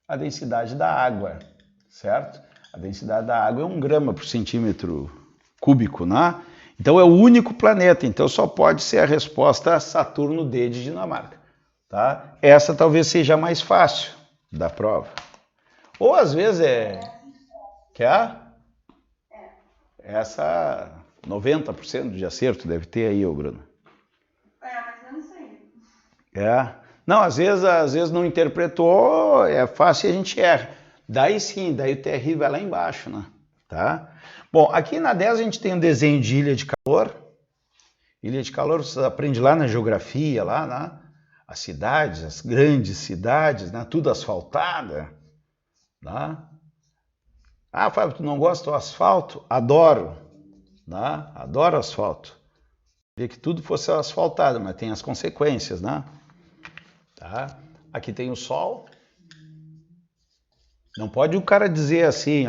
a densidade da água, certo? A densidade da água é 1 grama por centímetro cúbico, né? Então é o único planeta, então só pode ser a resposta Saturno D de Dinamarca. Tá? Essa talvez seja a mais fácil da prova. Ou às vezes Quer? Essa 90% de acerto deve ter aí, ô Bruno. Mas eu não sei. Não, às vezes não interpretou, é fácil e a gente erra. Daí sim, daí o TRI vai lá embaixo, né? Tá? Bom, aqui na 10 a gente tem um desenho de ilha de calor. Ilha de calor você aprende lá na geografia, lá, né? As cidades, as grandes cidades, né? Tudo asfaltada. Né? Ah, Fábio, tu não gosta do asfalto? Adoro. Né? Adoro asfalto. Queria que tudo fosse asfaltado, mas tem as consequências, né? Tá? Aqui tem o sol. Não pode o cara dizer assim,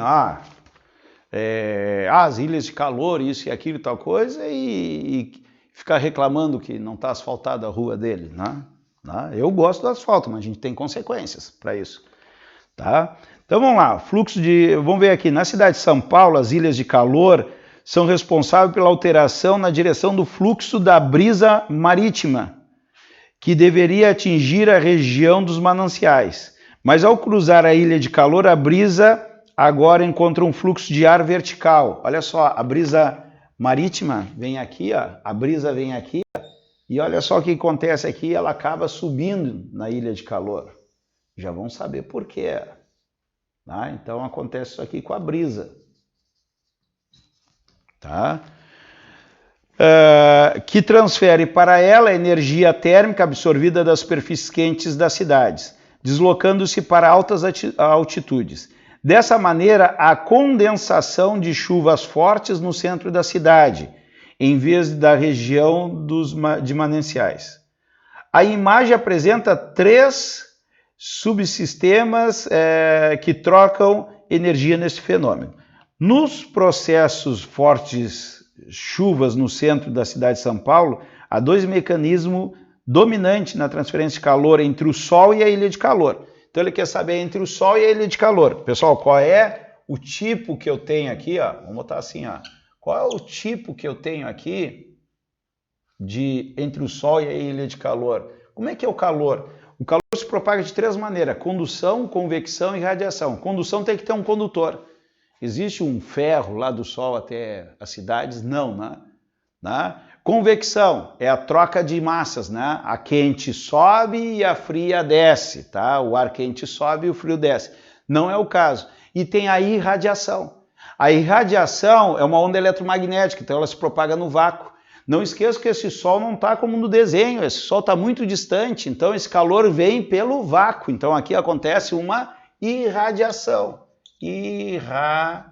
as ilhas de calor, isso e aquilo e tal coisa, e ficar reclamando que não está asfaltada a rua dele, né? Eu gosto do asfalto, mas a gente tem consequências para isso, tá? Então vamos lá, vamos ver aqui, na cidade de São Paulo, as ilhas de calor são responsáveis pela alteração na direção do fluxo da brisa marítima, que deveria atingir a região dos mananciais. Mas ao cruzar a ilha de calor, a brisa agora encontra um fluxo de ar vertical. Olha só, a brisa marítima vem aqui, ó, a brisa vem aqui, e olha só o que acontece aqui, ela acaba subindo na ilha de calor. Já vão saber por quê. Tá? Então acontece isso aqui com a brisa. Tá? Que transfere para ela a energia térmica absorvida das superfícies quentes das cidades, deslocando-se para altas altitudes. Dessa maneira, há condensação de chuvas fortes no centro da cidade, em vez da região de mananciais. A imagem apresenta 3 subsistemas que trocam energia nesse fenômeno. Nos processos fortes chuvas no centro da cidade de São Paulo, há 2 mecanismos dominantes na transferência de calor entre o Sol e a ilha de calor. Então ele quer saber entre o Sol e a ilha de calor. Pessoal, qual é o tipo que eu tenho aqui? Ó? Vamos botar assim, ó. Qual é o tipo que eu tenho aqui entre o Sol e a ilha de calor? Como é que é o calor? O calor se propaga de 3 maneiras: condução, convecção e radiação. Condução tem que ter um condutor. Existe um ferro lá do Sol até as cidades? Não, né? Convecção é a troca de massas, né? A quente sobe e a fria desce, tá? O ar quente sobe e o frio desce. Não é o caso. E tem a irradiação. A irradiação é uma onda eletromagnética, então ela se propaga no vácuo. Não esqueça que esse Sol não está como no desenho, esse Sol está muito distante, então esse calor vem pelo vácuo. Então aqui acontece uma irradiação. Irradiação,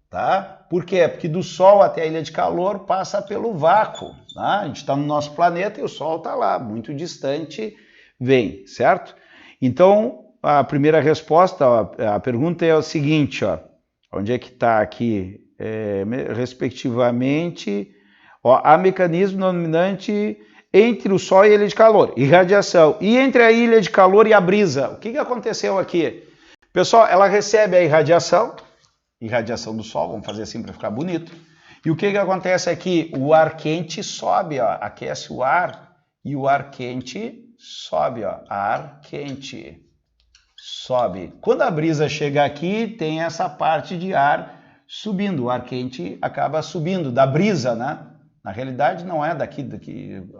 tá? Por quê? Porque do Sol até a ilha de calor passa pelo vácuo, tá? A gente está no nosso planeta e o Sol está lá, muito distante, vem, certo? Então, a primeira resposta, a pergunta é o seguinte, ó, onde é que está aqui? Respectivamente, ó, há mecanismo dominante entre o Sol e a ilha de calor, irradiação, e entre a ilha de calor e a brisa. O que aconteceu aqui? Pessoal, ela recebe a irradiação do Sol, vamos fazer assim para ficar bonito. E o que acontece aqui? O ar quente sobe, ó, aquece o ar e o ar quente sobe, ó, ar quente sobe. Quando a brisa chega aqui, tem essa parte de ar subindo, o ar quente acaba subindo da brisa, né? Na realidade não é daqui,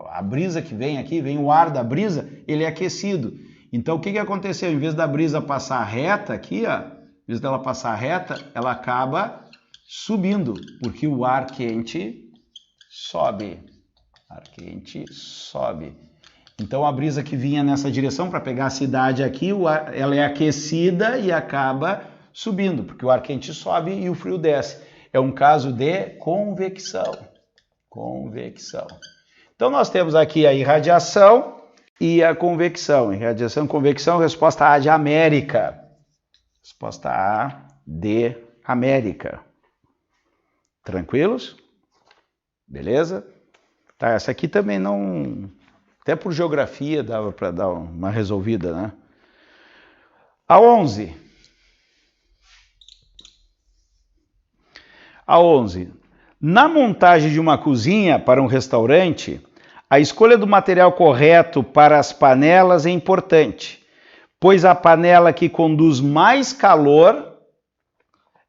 a brisa que vem aqui, vem o ar da brisa, ele é aquecido. Então, o que aconteceu? Em vez da brisa passar reta aqui, ó, em vez dela passar reta, ela acaba subindo, porque o ar quente sobe. Ar quente sobe. Então, a brisa que vinha nessa direção para pegar a cidade aqui, ela é aquecida e acaba subindo, porque o ar quente sobe e o frio desce. É um caso de convecção. Convecção. Então, nós temos aqui a irradiação e a convecção. Irradiação e convecção, resposta A de América. Resposta A de América. Tranquilos? Beleza? Tá, essa aqui também não... Até por geografia dava para dar uma resolvida, né? A 11. A 11. Na montagem de uma cozinha para um restaurante, a escolha do material correto para as panelas é importante, pois a panela que conduz mais calor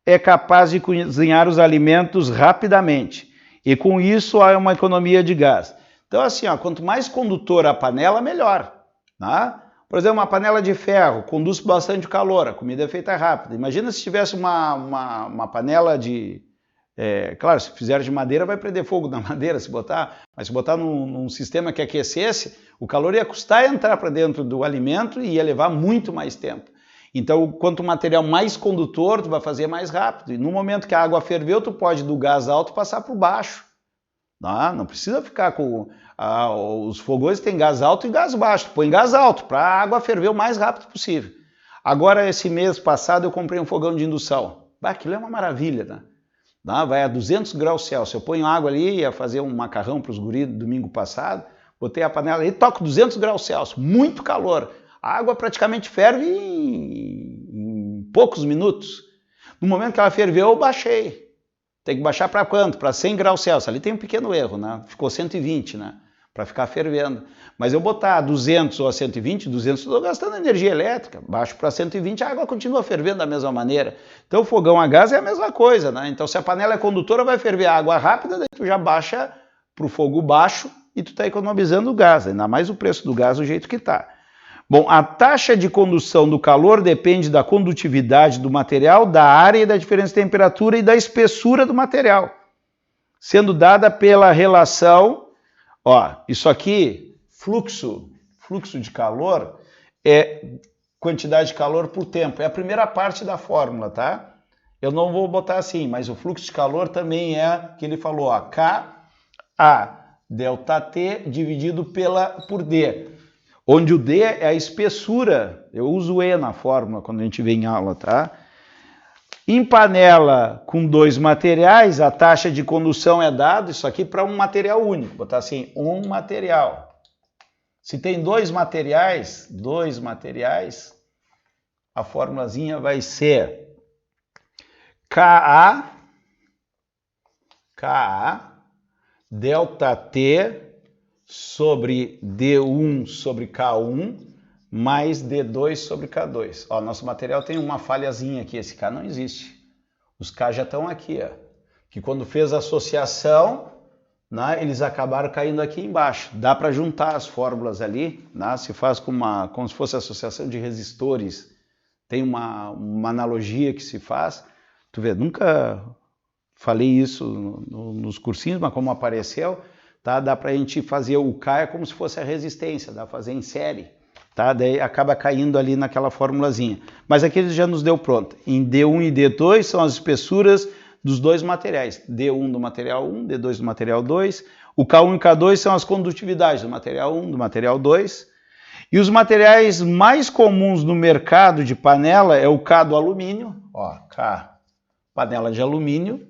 é capaz de cozinhar os alimentos rapidamente, e com isso há uma economia de gás. Então assim, ó, quanto mais condutora a panela, melhor. Tá? Por exemplo, uma panela de ferro conduz bastante calor, a comida é feita rápida. Imagina se tivesse uma panela de... claro, se fizer de madeira vai prender fogo na madeira se botar, mas se botar num sistema que aquecesse, o calor ia custar entrar para dentro do alimento e ia levar muito mais tempo. Então, quanto o material mais condutor, tu vai fazer mais rápido. E no momento que a água ferveu, tu pode do gás alto passar por baixo. Não precisa ficar com... os fogões têm gás alto e gás baixo. Tu põe gás alto para a água ferver o mais rápido possível. Agora, esse mês passado, eu comprei um fogão de indução. Aquilo é uma maravilha, né? Vai a 200 graus Celsius. Eu ponho água ali, ia fazer um macarrão para os guris domingo passado, botei a panela e toco 200 graus Celsius, muito calor. A água praticamente ferve em poucos minutos. No momento que ela ferveu, eu baixei. Tem que baixar para quanto? Para 100 graus Celsius. Ali tem um pequeno erro, né? Ficou 120, né? para ficar fervendo. Mas eu botar a 200 ou a 120, 200 estou gastando energia elétrica, baixo para 120, a água continua fervendo da mesma maneira. Então o fogão a gás é a mesma coisa, né? Então se a panela é condutora, vai ferver a água rápida, daí tu já baixa para o fogo baixo e tu está economizando o gás, ainda mais o preço do gás do jeito que está. Bom, a taxa de condução do calor depende da condutividade do material, da área e da diferença de temperatura e da espessura do material, sendo dada pela relação, ó, isso aqui, fluxo de calor é quantidade de calor por tempo, é a primeira parte da fórmula, tá? Eu não vou botar assim, mas o fluxo de calor também é, que ele falou, ó, K, A, delta T dividido por D. Onde o D é a espessura, eu uso E na fórmula quando a gente vê em aula, tá? Em panela com dois materiais, a taxa de condução é dada, isso aqui para um material único, botar assim, um material. Se tem dois materiais, a formulazinha vai ser Ka, delta T sobre D1 sobre K1 mais D2 sobre K2. Ó, nosso material tem uma falhazinha aqui, esse K não existe. Os K já estão aqui, ó. Que quando fez a associação, né, eles acabaram caindo aqui embaixo. Dá para juntar as fórmulas ali, né, se faz como se fosse associação de resistores. Tem uma analogia que se faz. Tu vê, nunca falei isso nos cursinhos, mas como apareceu, tá? Dá para a gente fazer o K é como se fosse a resistência, dá para fazer em série, tá? Daí acaba caindo ali naquela formulazinha. Mas aqui ele já nos deu pronto. Em D1 e D2 são as espessuras dos dois materiais. D1 do material 1, D2 do material 2. O K1 e K2 são as condutividades do material 1, do material 2. E os materiais mais comuns no mercado de panela é o K do alumínio, ó, K, panela de alumínio,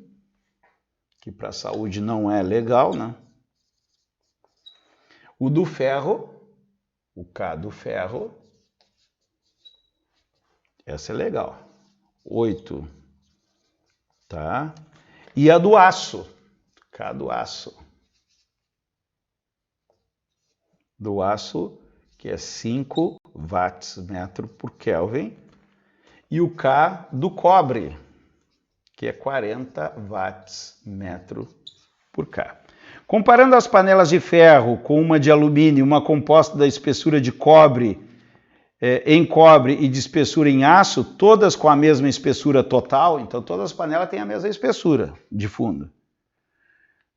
que para a saúde não é legal, né? O do ferro, o K do ferro, essa é legal, 8, tá? E a do aço, K do aço, que é 5 watts metro por Kelvin, e o K do cobre, que é 40 watts metro por K. Comparando as panelas de ferro com uma de alumínio, uma composta da espessura de cobre em cobre e de espessura em aço, todas com a mesma espessura total, então todas as panelas têm a mesma espessura de fundo,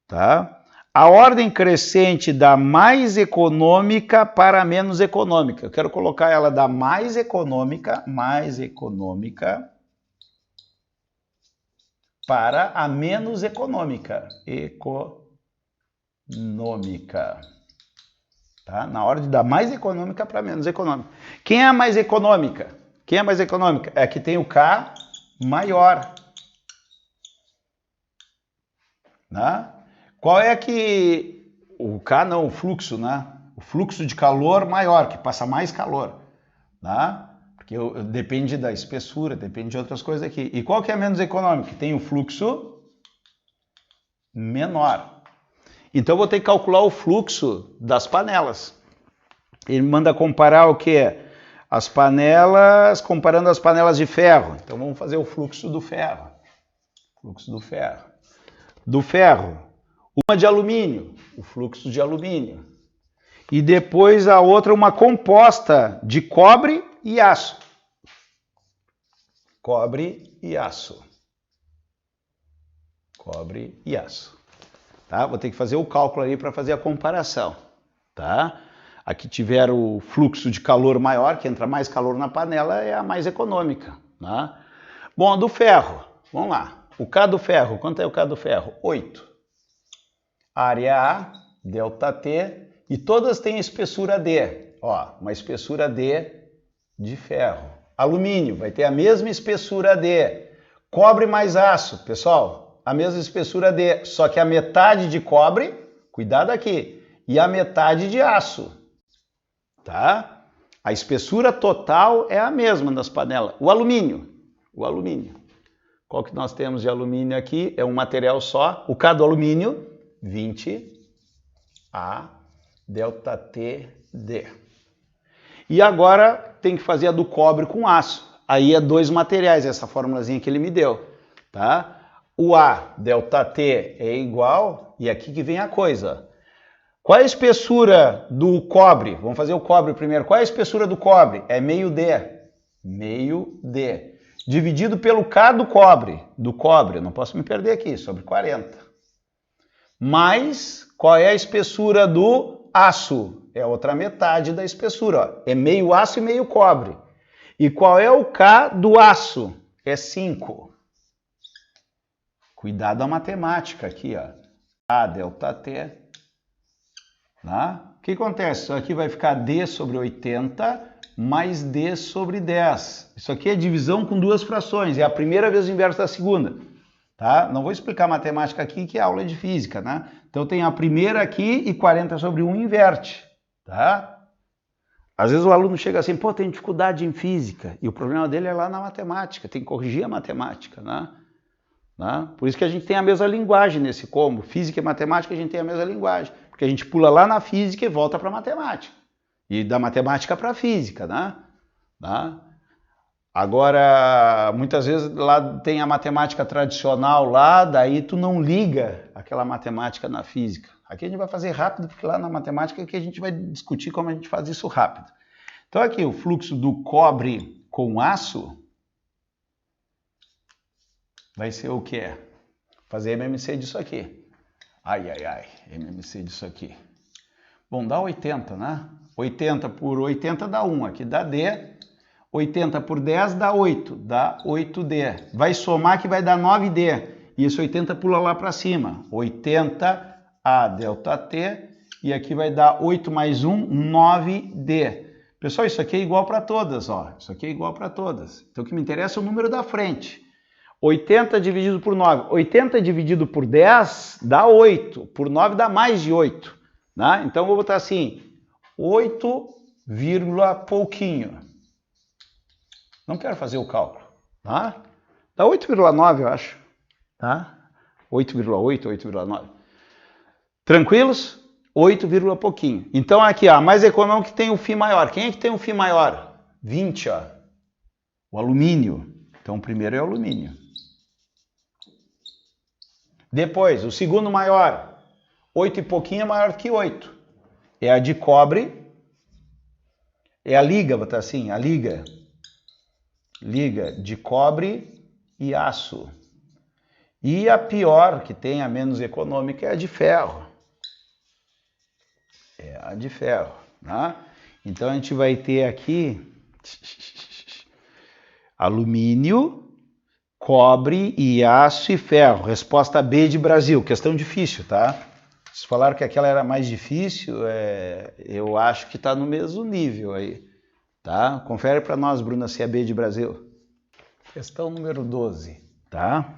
tá? A ordem crescente da mais econômica para a menos econômica. Eu quero colocar ela da mais econômica para a menos econômica. Tá? Na ordem da mais econômica para a menos econômica. Quem é a mais econômica? É a que tem o K maior. Né? Qual é que... O K não, o fluxo, né? O fluxo de calor maior, que passa mais calor. Né? Porque depende da espessura, depende de outras coisas aqui. E qual que é a menos econômica? Tem o fluxo menor. Então eu vou ter que calcular o fluxo das panelas. Ele manda comparar o quê? As panelas, comparando as panelas de ferro. Então vamos fazer o fluxo do ferro. Do ferro. Uma de alumínio, o fluxo de alumínio. E depois a outra uma composta de cobre e aço. Cobre e aço. Tá? Vou ter que fazer o cálculo aí para fazer a comparação. Tá? Aqui tiver o fluxo de calor maior, que entra mais calor na panela, é a mais econômica. Tá? Bom, a do ferro, vamos lá. O K do ferro, quanto é o K do ferro? 8. Área A, delta T, e todas têm espessura D. Ó, uma espessura D de ferro. Alumínio vai ter a mesma espessura D. Cobre mais aço, pessoal, a mesma espessura D, só que a metade de cobre, cuidado aqui, e a metade de aço. Tá? A espessura total é a mesma das panelas. O alumínio. Qual que nós temos de alumínio aqui? É um material só. O K do alumínio, 20 A, ΔTD. E agora tem que fazer a do cobre com aço. Aí é 2 materiais, essa formulazinha que ele me deu, tá? O A, ΔT, é igual, e aqui que vem a coisa. Qual é a espessura do cobre? Vamos fazer o cobre primeiro. Qual é a espessura do cobre? É meio D. Meio D. Dividido pelo K do cobre. Eu não posso me perder aqui, sobre 40. Mais, qual é a espessura do aço? É a outra metade da espessura. Ó. É meio aço e meio cobre. E qual é o K do aço? É 5. Cuidado a matemática aqui, ó. A ΔT. Tá? O que acontece? Isso aqui vai ficar D sobre 80 mais D sobre 10. Isso aqui é divisão com 2 frações. É a primeira vezes o inverso da segunda. Tá? Não vou explicar matemática aqui, que é aula de física. Né? Então tem a primeira aqui e 40 sobre 1 inverte. Tá? Às vezes o aluno chega assim, pô, tem dificuldade em física. E o problema dele é lá na matemática. Tem que corrigir a matemática. Né? Por isso que a gente tem a mesma linguagem nesse combo. Física e matemática a gente tem a mesma linguagem. Porque a gente pula lá na física e volta para a matemática. E da matemática para a física, né? Agora, muitas vezes lá tem a matemática tradicional lá, daí tu não liga aquela matemática na física. Aqui a gente vai fazer rápido, porque lá na matemática é que a gente vai discutir como a gente faz isso rápido. Então aqui o fluxo do cobre com aço vai ser o quê? Fazer MMC disso aqui. MMC disso aqui. Bom, dá 80, né? 80 por 80 dá 1, aqui dá D. 80 por 10 dá 8, dá 8D. Vai somar que vai dar 9D. E esse 80 pula lá para cima. 80 A ΔT. E aqui vai dar 8 mais 1, 9D. Pessoal, isso aqui é igual para todas, ó. Isso aqui é igual para todas. Então o que me interessa é o número da frente. 80 dividido por 9. 80 dividido por 10 dá 8. Por 9 dá mais de 8. Né? Então eu vou botar assim, 8, pouquinho. Não quero fazer o cálculo. Tá? Dá 8,9 eu acho. Tá? 8,8, 8,9. Tranquilos? 8, pouquinho. Então aqui, ó, a mais econômica que tem o φ maior. Quem é que tem o φ maior? 20, ó. O alumínio. Então o primeiro é o alumínio. Depois, o segundo maior, 8 e pouquinho é maior que 8. É a de cobre, é a liga, vou botar assim, a liga. Liga de cobre e aço. E a pior, que tem a menos econômica, é a de ferro. É a de ferro. Né? Então a gente vai ter aqui alumínio, cobre e aço e ferro. Resposta B de Brasil. Questão difícil, tá? Vocês falaram que aquela era mais difícil, eu acho que está no mesmo nível aí. Tá? Confere para nós, Bruna, se é B de Brasil. Questão número 12. Tá?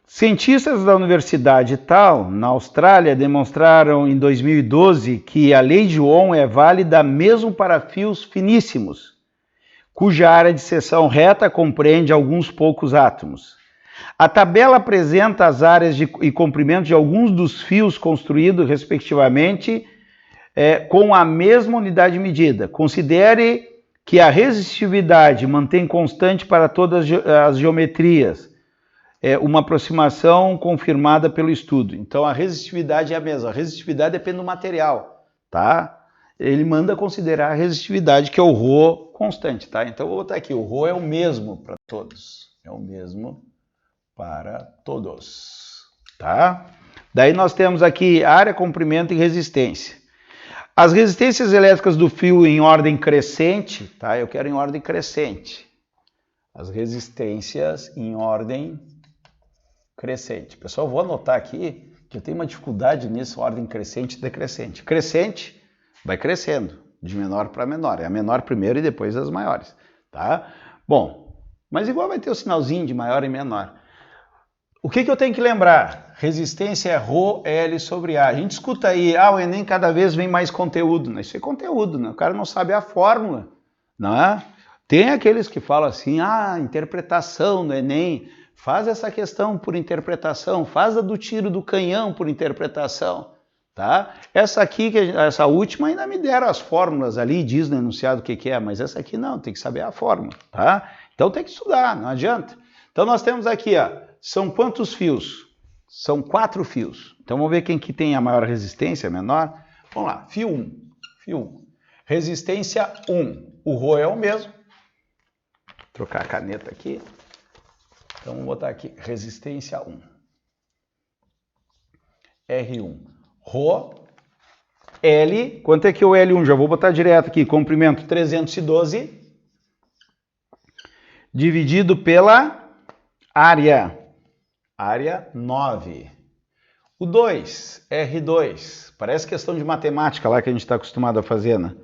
Cientistas da Universidade tal, na Austrália, demonstraram em 2012 que a lei de Ohm é válida mesmo para fios finíssimos, cuja área de seção reta compreende alguns poucos átomos. A tabela apresenta as áreas e comprimentos de alguns dos fios construídos, respectivamente, com a mesma unidade de medida. Considere que a resistividade mantém constante para todas as geometrias, uma aproximação confirmada pelo estudo. Então, a resistividade é a mesma. A resistividade depende do material, tá? Ele manda considerar a resistividade, que é o ρ constante, tá? Então, eu vou botar aqui, o ρ é o mesmo para todos. É o mesmo para todos, tá? Daí nós temos aqui área, comprimento e resistência. As resistências elétricas do fio em ordem crescente, tá? Eu quero em ordem crescente. As resistências em ordem crescente. Pessoal, vou anotar aqui que eu tenho uma dificuldade nisso, ordem crescente e decrescente. Crescente vai crescendo, de menor para menor. É a menor primeiro e depois as maiores, tá? Bom, mas igual vai ter o sinalzinho de maior e menor. O que eu tenho que lembrar? Resistência é ρL sobre A. A gente escuta aí, o Enem cada vez vem mais conteúdo. Né? Isso é conteúdo, né? O cara não sabe a fórmula, não é? Tem aqueles que falam assim, interpretação no Enem, faz essa questão por interpretação, faz a do tiro do canhão por interpretação. tá? Essa última ainda me deram as fórmulas ali, diz no enunciado o que é, mas essa aqui não, tem que saber a fórmula, tá? Então tem que estudar, não adianta. Então nós temos aqui, ó, são quantos fios? São 4 fios. Então vamos ver quem que tem a maior resistência, a menor. Vamos lá, fio 1. Fio 1. Resistência 1. O Rho é o mesmo. Vou trocar a caneta aqui. Então vamos botar aqui, resistência 1. R1. Rho. L. Quanto é que é o L1? Já vou botar direto aqui. Comprimento 312. Dividido pela área. Área 9. O 2, R2. Parece questão de matemática lá que a gente está acostumado a fazer, né?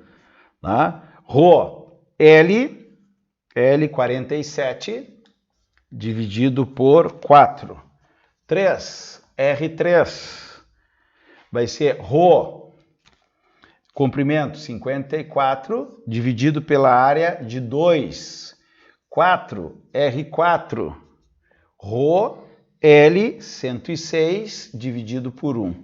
Tá? Rho, L, L47, dividido por 4. 3, R3. Vai ser Rho, comprimento 54, dividido pela área de 2. 4, R4. Rho, L, 106, dividido por 1.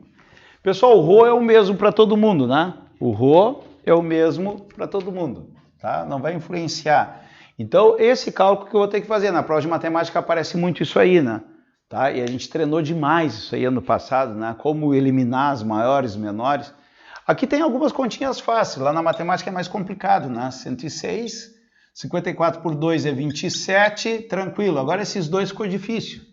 Pessoal, o Rho é o mesmo para todo mundo, né? O Rho é o mesmo para todo mundo, tá? Não vai influenciar. Então, esse cálculo que eu vou ter que fazer. Na prova de matemática aparece muito isso aí, né? Tá? E a gente treinou demais isso aí ano passado, né? Como eliminar as maiores e menores. Aqui tem algumas continhas fáceis, lá na matemática é mais complicado, né? 106, 54 por 2 é 27, tranquilo. Agora esses dois ficou difícil.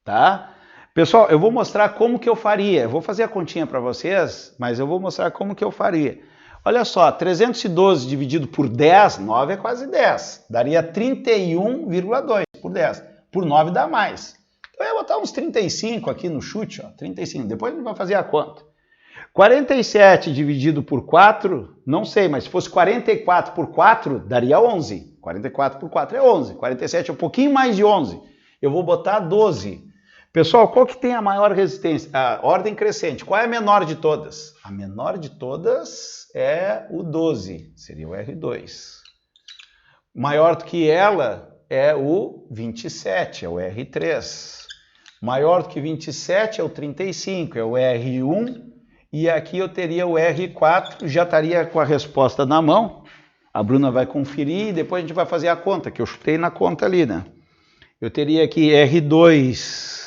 Tá? Pessoal, eu vou mostrar como que eu faria. Eu vou fazer a continha para vocês, mas eu vou mostrar como que eu faria. Olha só, 312 dividido por 10, 9 é quase 10. Daria 31,2 por 10. Por 9 dá mais. Então eu vou botar uns 35 aqui no chute, ó, 35. Depois a gente vai fazer a conta. 47 dividido por 4, não sei, mas se fosse 44 por 4, daria 11. 44 por 4 é 11. 47 é um pouquinho mais de 11. Eu vou botar 12. Pessoal, qual que tem a maior resistência? A ordem crescente. Qual é a menor de todas? A menor de todas é o 12, seria o R2. Maior do que ela é o 27, é o R3. Maior do que 27 é o 35, é o R1. E aqui eu teria o R4, já estaria com a resposta na mão. A Bruna vai conferir e depois a gente vai fazer a conta, que eu chutei na conta ali, né? Eu teria aqui R2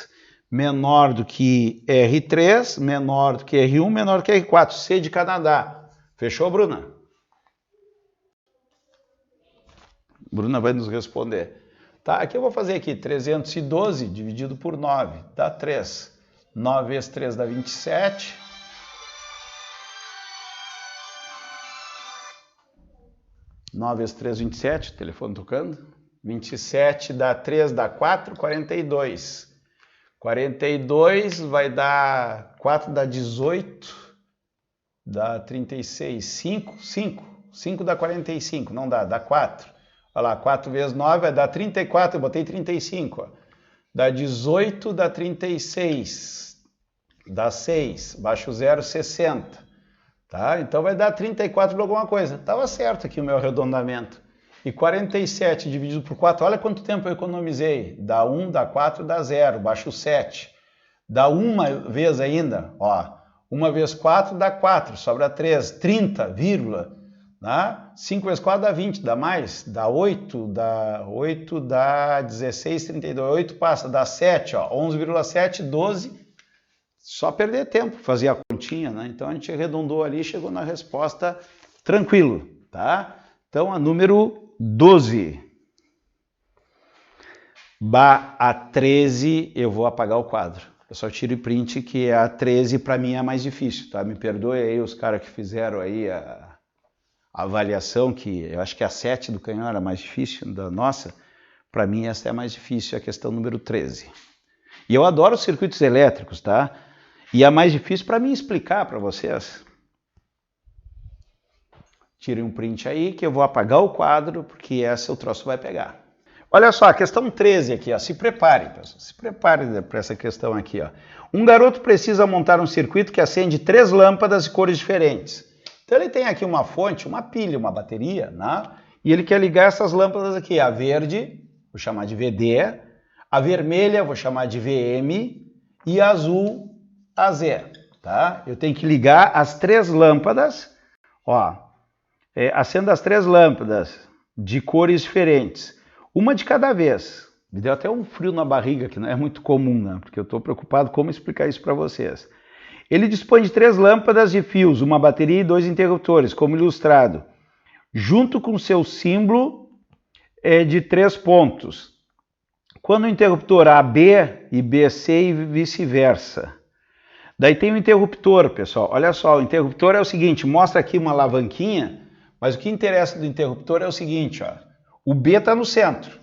menor do que R3, menor do que R1, menor do que R4. C de Canadá. Fechou, Bruna? Bruna vai nos responder. Tá, aqui eu vou fazer aqui 312 dividido por 9, dá 3. 9 vezes 3 dá 27. Nove vezes 3, 27, telefone tocando. 27 dá 3, dá 4, 42. 42 vai dar 4, dá 18, dá 36, 5 dá 45, não dá, dá 4. Olha lá, 4 vezes 9 vai dar 34, eu botei 35. Ó. Dá 18, dá 36, dá 6, baixo 0, 60. Tá? Então vai dar 34 por alguma coisa. Estava certo aqui o meu arredondamento. E 47 dividido por 4, olha quanto tempo eu economizei. Dá 1, dá 4, dá 0, baixo 7. Dá uma vez ainda, ó. 1 vezes 4 dá 4, sobra 3, 30, vírgula. Tá? 5 vezes 4 dá 20, dá mais, dá 8, dá 16, 32, 8 passa, dá 7, ó, 11,7, 12. Só perder tempo, fazer a continha, né? Então a gente arredondou ali e chegou na resposta tranquilo, tá? Então a número 12. A 13, eu vou apagar o quadro. Eu só tiro e print que a 13 para mim é mais difícil, tá? Me perdoe aí os caras que fizeram aí a avaliação, que eu acho que a 7 do canhão era mais difícil da nossa. Para mim essa é a mais difícil, a questão número 13. E eu adoro circuitos elétricos, tá? E é mais difícil para mim explicar para vocês. Tirem um print aí que eu vou apagar o quadro, porque essa o troço vai pegar. Olha só, a questão 13 aqui, ó. Se prepare, pessoal. Se prepare para essa questão aqui, ó. Um garoto precisa montar um circuito que acende 3 lâmpadas de cores diferentes. Então ele tem aqui uma fonte, uma pilha, uma bateria, né? E ele quer ligar essas lâmpadas aqui. A verde, vou chamar de VD. A vermelha, vou chamar de VM. E a azul, AZ. tá? Eu tenho que ligar as 3 lâmpadas, ó, acendo as 3 lâmpadas de cores diferentes, uma de cada vez. Me deu até um frio na barriga, que não é muito comum, né? Porque eu estou preocupado como explicar isso para vocês. Ele dispõe de 3 lâmpadas de fios, uma bateria e 2 interruptores, como ilustrado, junto com seu símbolo de 3 pontos. Quando o interruptor AB e BC e vice-versa. Daí tem o interruptor, pessoal. Olha só, o interruptor é o seguinte, mostra aqui uma alavanquinha, mas o que interessa do interruptor é o seguinte, ó. O B está no centro,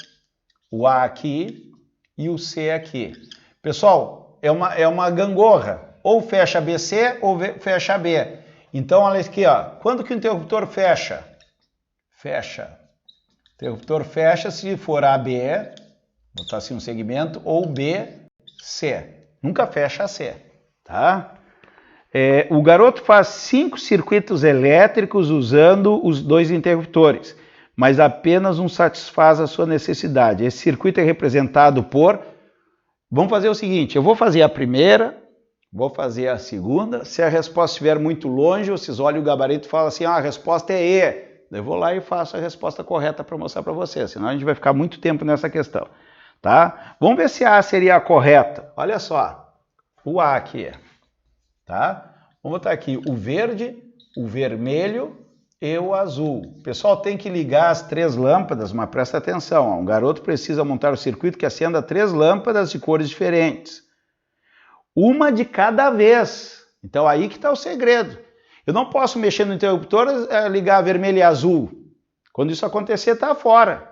o A aqui e o C aqui. Pessoal, é uma gangorra. Ou fecha BC ou fecha B. Então, olha aqui, ó. Quando que o interruptor fecha? Fecha. O interruptor fecha se for AB, botar assim um segmento, ou BC. Nunca fecha C, tá? O garoto faz 5 circuitos elétricos usando os 2 interruptores, mas apenas um satisfaz a sua necessidade. Esse circuito é representado por... Vamos fazer o seguinte, eu vou fazer a primeira, vou fazer a segunda. Se a resposta estiver muito longe, vocês olham o gabarito e falam assim, a resposta é E. Eu vou lá e faço a resposta correta para mostrar para vocês, senão a gente vai ficar muito tempo nessa questão. Tá? Vamos ver se a A seria a correta. Olha só, o A aqui. Tá? Vamos botar aqui o verde, o vermelho e o azul. Pessoal, tem que ligar as 3 lâmpadas, mas presta atenção. Ó, um garoto precisa montar o circuito que acenda 3 lâmpadas de cores diferentes. Uma de cada vez. Então aí que está o segredo. Eu não posso mexer no interruptor e ligar vermelho e azul. Quando isso acontecer, está fora.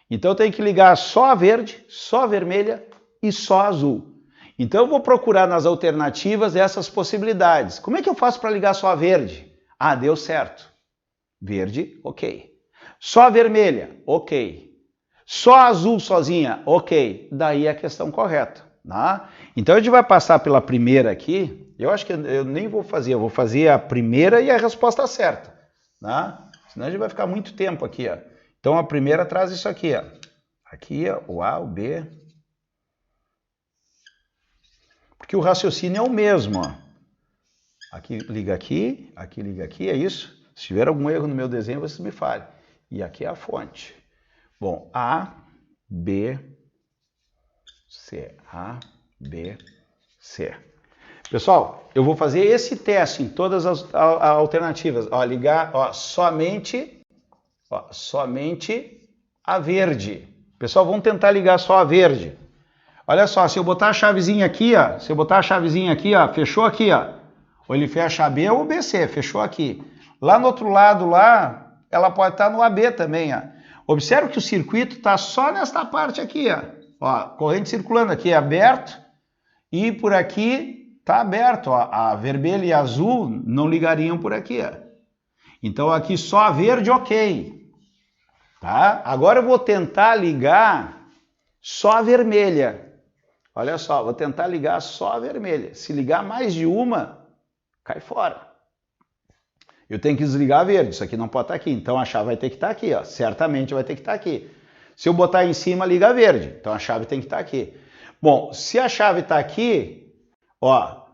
Então eu tenho que ligar só a verde, só a vermelha e só a azul. Então eu vou procurar nas alternativas essas possibilidades. Como é que eu faço para ligar só a verde? Ah, deu certo. Verde, ok. Só a vermelha, ok. Só a azul sozinha, ok. Daí é a questão correta. Tá? Então a gente vai passar pela primeira aqui. Eu acho que eu nem vou fazer, eu vou fazer a primeira e a resposta certa. Tá? Senão a gente vai ficar muito tempo aqui. Ó. Então a primeira traz isso aqui. Ó. Aqui ó, o A, o B. Porque o raciocínio é o mesmo. Ó. Aqui liga aqui liga aqui, é isso? Se tiver algum erro no meu desenho, vocês me falem. E aqui é a fonte. Bom, A, B, C. A, B, C. Pessoal, eu vou fazer esse teste em todas as alternativas. Ó, ligar somente a verde. Pessoal, vamos tentar ligar só a verde. Olha só, se eu botar a chavezinha aqui, ó, fechou aqui, ó. Ou ele fecha AB ou BC, fechou aqui. Lá no outro lado, lá, ela pode estar no AB também, ó. Observe que o circuito está só nesta parte aqui, ó. Ó, corrente circulando aqui é aberto e por aqui está aberto. Ó. A vermelha e a azul não ligariam por aqui. Ó. Então aqui só a verde, ok. Tá? Agora eu vou tentar ligar só a vermelha. Olha só, vou tentar ligar só a vermelha. Se ligar mais de uma, cai fora. Eu tenho que desligar a verde, isso aqui não pode estar aqui. Então a chave vai ter que estar aqui, ó. Certamente vai ter que estar aqui. Se eu botar em cima, liga a verde. Então a chave tem que estar aqui. Bom, se a chave está aqui, ó,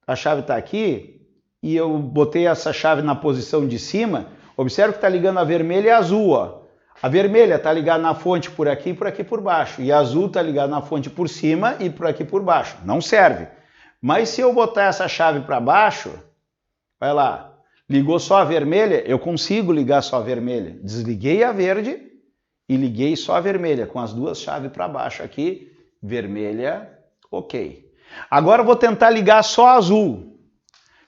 a chave está aqui e eu botei essa chave na posição de cima, observe que está ligando a vermelha e a azul, ó. A vermelha está ligada na fonte por aqui e por aqui por baixo. E a azul está ligada na fonte por cima e por aqui por baixo. Não serve. Mas se eu botar essa chave para baixo, vai lá, ligou só a vermelha, eu consigo ligar só a vermelha. Desliguei a verde e liguei só a vermelha, com as 2 chaves para baixo aqui, vermelha, ok. Agora eu vou tentar ligar só a azul.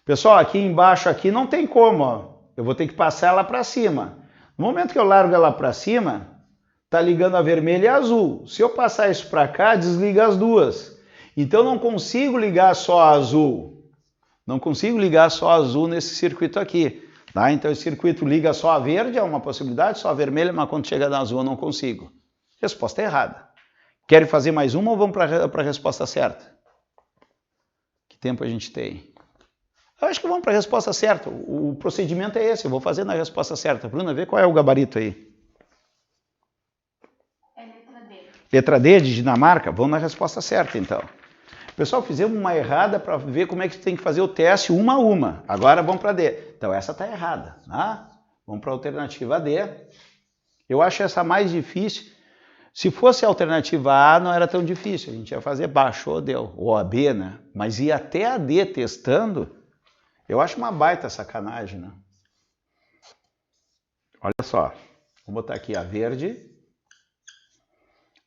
Pessoal, aqui embaixo aqui não tem como, ó. Eu vou ter que passar ela para cima. No momento que eu largo ela para cima, tá ligando a vermelha e a azul. Se eu passar isso para cá, desliga as 2. Então eu não consigo ligar só a azul. Não consigo ligar só a azul nesse circuito aqui. Tá? Então esse circuito liga só a verde, é uma possibilidade, só a vermelha, mas quando chega na azul eu não consigo. Resposta errada. Querem fazer mais uma ou vamos para a resposta certa? Que tempo a gente tem? Eu acho que vamos para a resposta certa. O procedimento é esse, eu vou fazer na resposta certa. Bruna, vê qual é o gabarito aí. É letra D. Letra D de Dinamarca? Vamos na resposta certa, então. Pessoal, fizemos uma errada para ver como é que tem que fazer o teste uma a uma. Agora vamos para D. Então essa está errada, tá? Vamos para a alternativa D. Eu acho essa mais difícil. Se fosse a alternativa A, não era tão difícil. A gente ia fazer baixou, deu. Ou a B, né? Mas ir até a D testando, eu acho uma baita sacanagem, né? Olha só. Vou botar aqui a verde,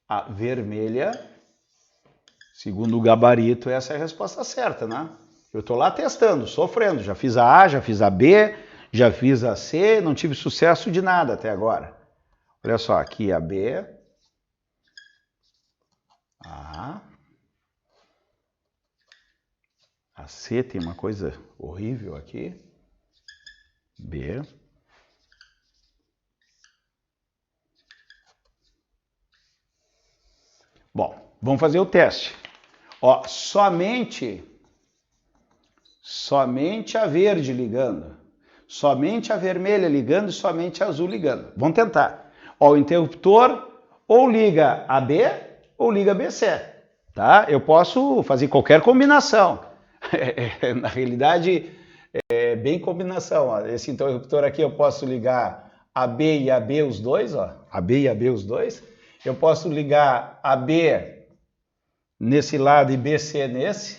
a vermelha. Segundo o gabarito, essa é a resposta certa, né? Eu estou lá testando, sofrendo. Já fiz a A, já fiz a B, já fiz a C, não tive sucesso de nada até agora. Olha só, aqui a B. A C tem uma coisa horrível aqui. B. Bom, vamos fazer o teste. Ó, somente a verde ligando, somente a vermelha ligando e somente a azul ligando. Vamos tentar. Ó, o interruptor ou liga AB ou liga BC, tá? Eu posso fazer qualquer combinação. Na realidade, é bem combinação. Ó. Esse interruptor aqui eu posso ligar AB e AB os dois, ó. AB e AB os dois. Eu posso ligar AB nesse lado e BC nesse.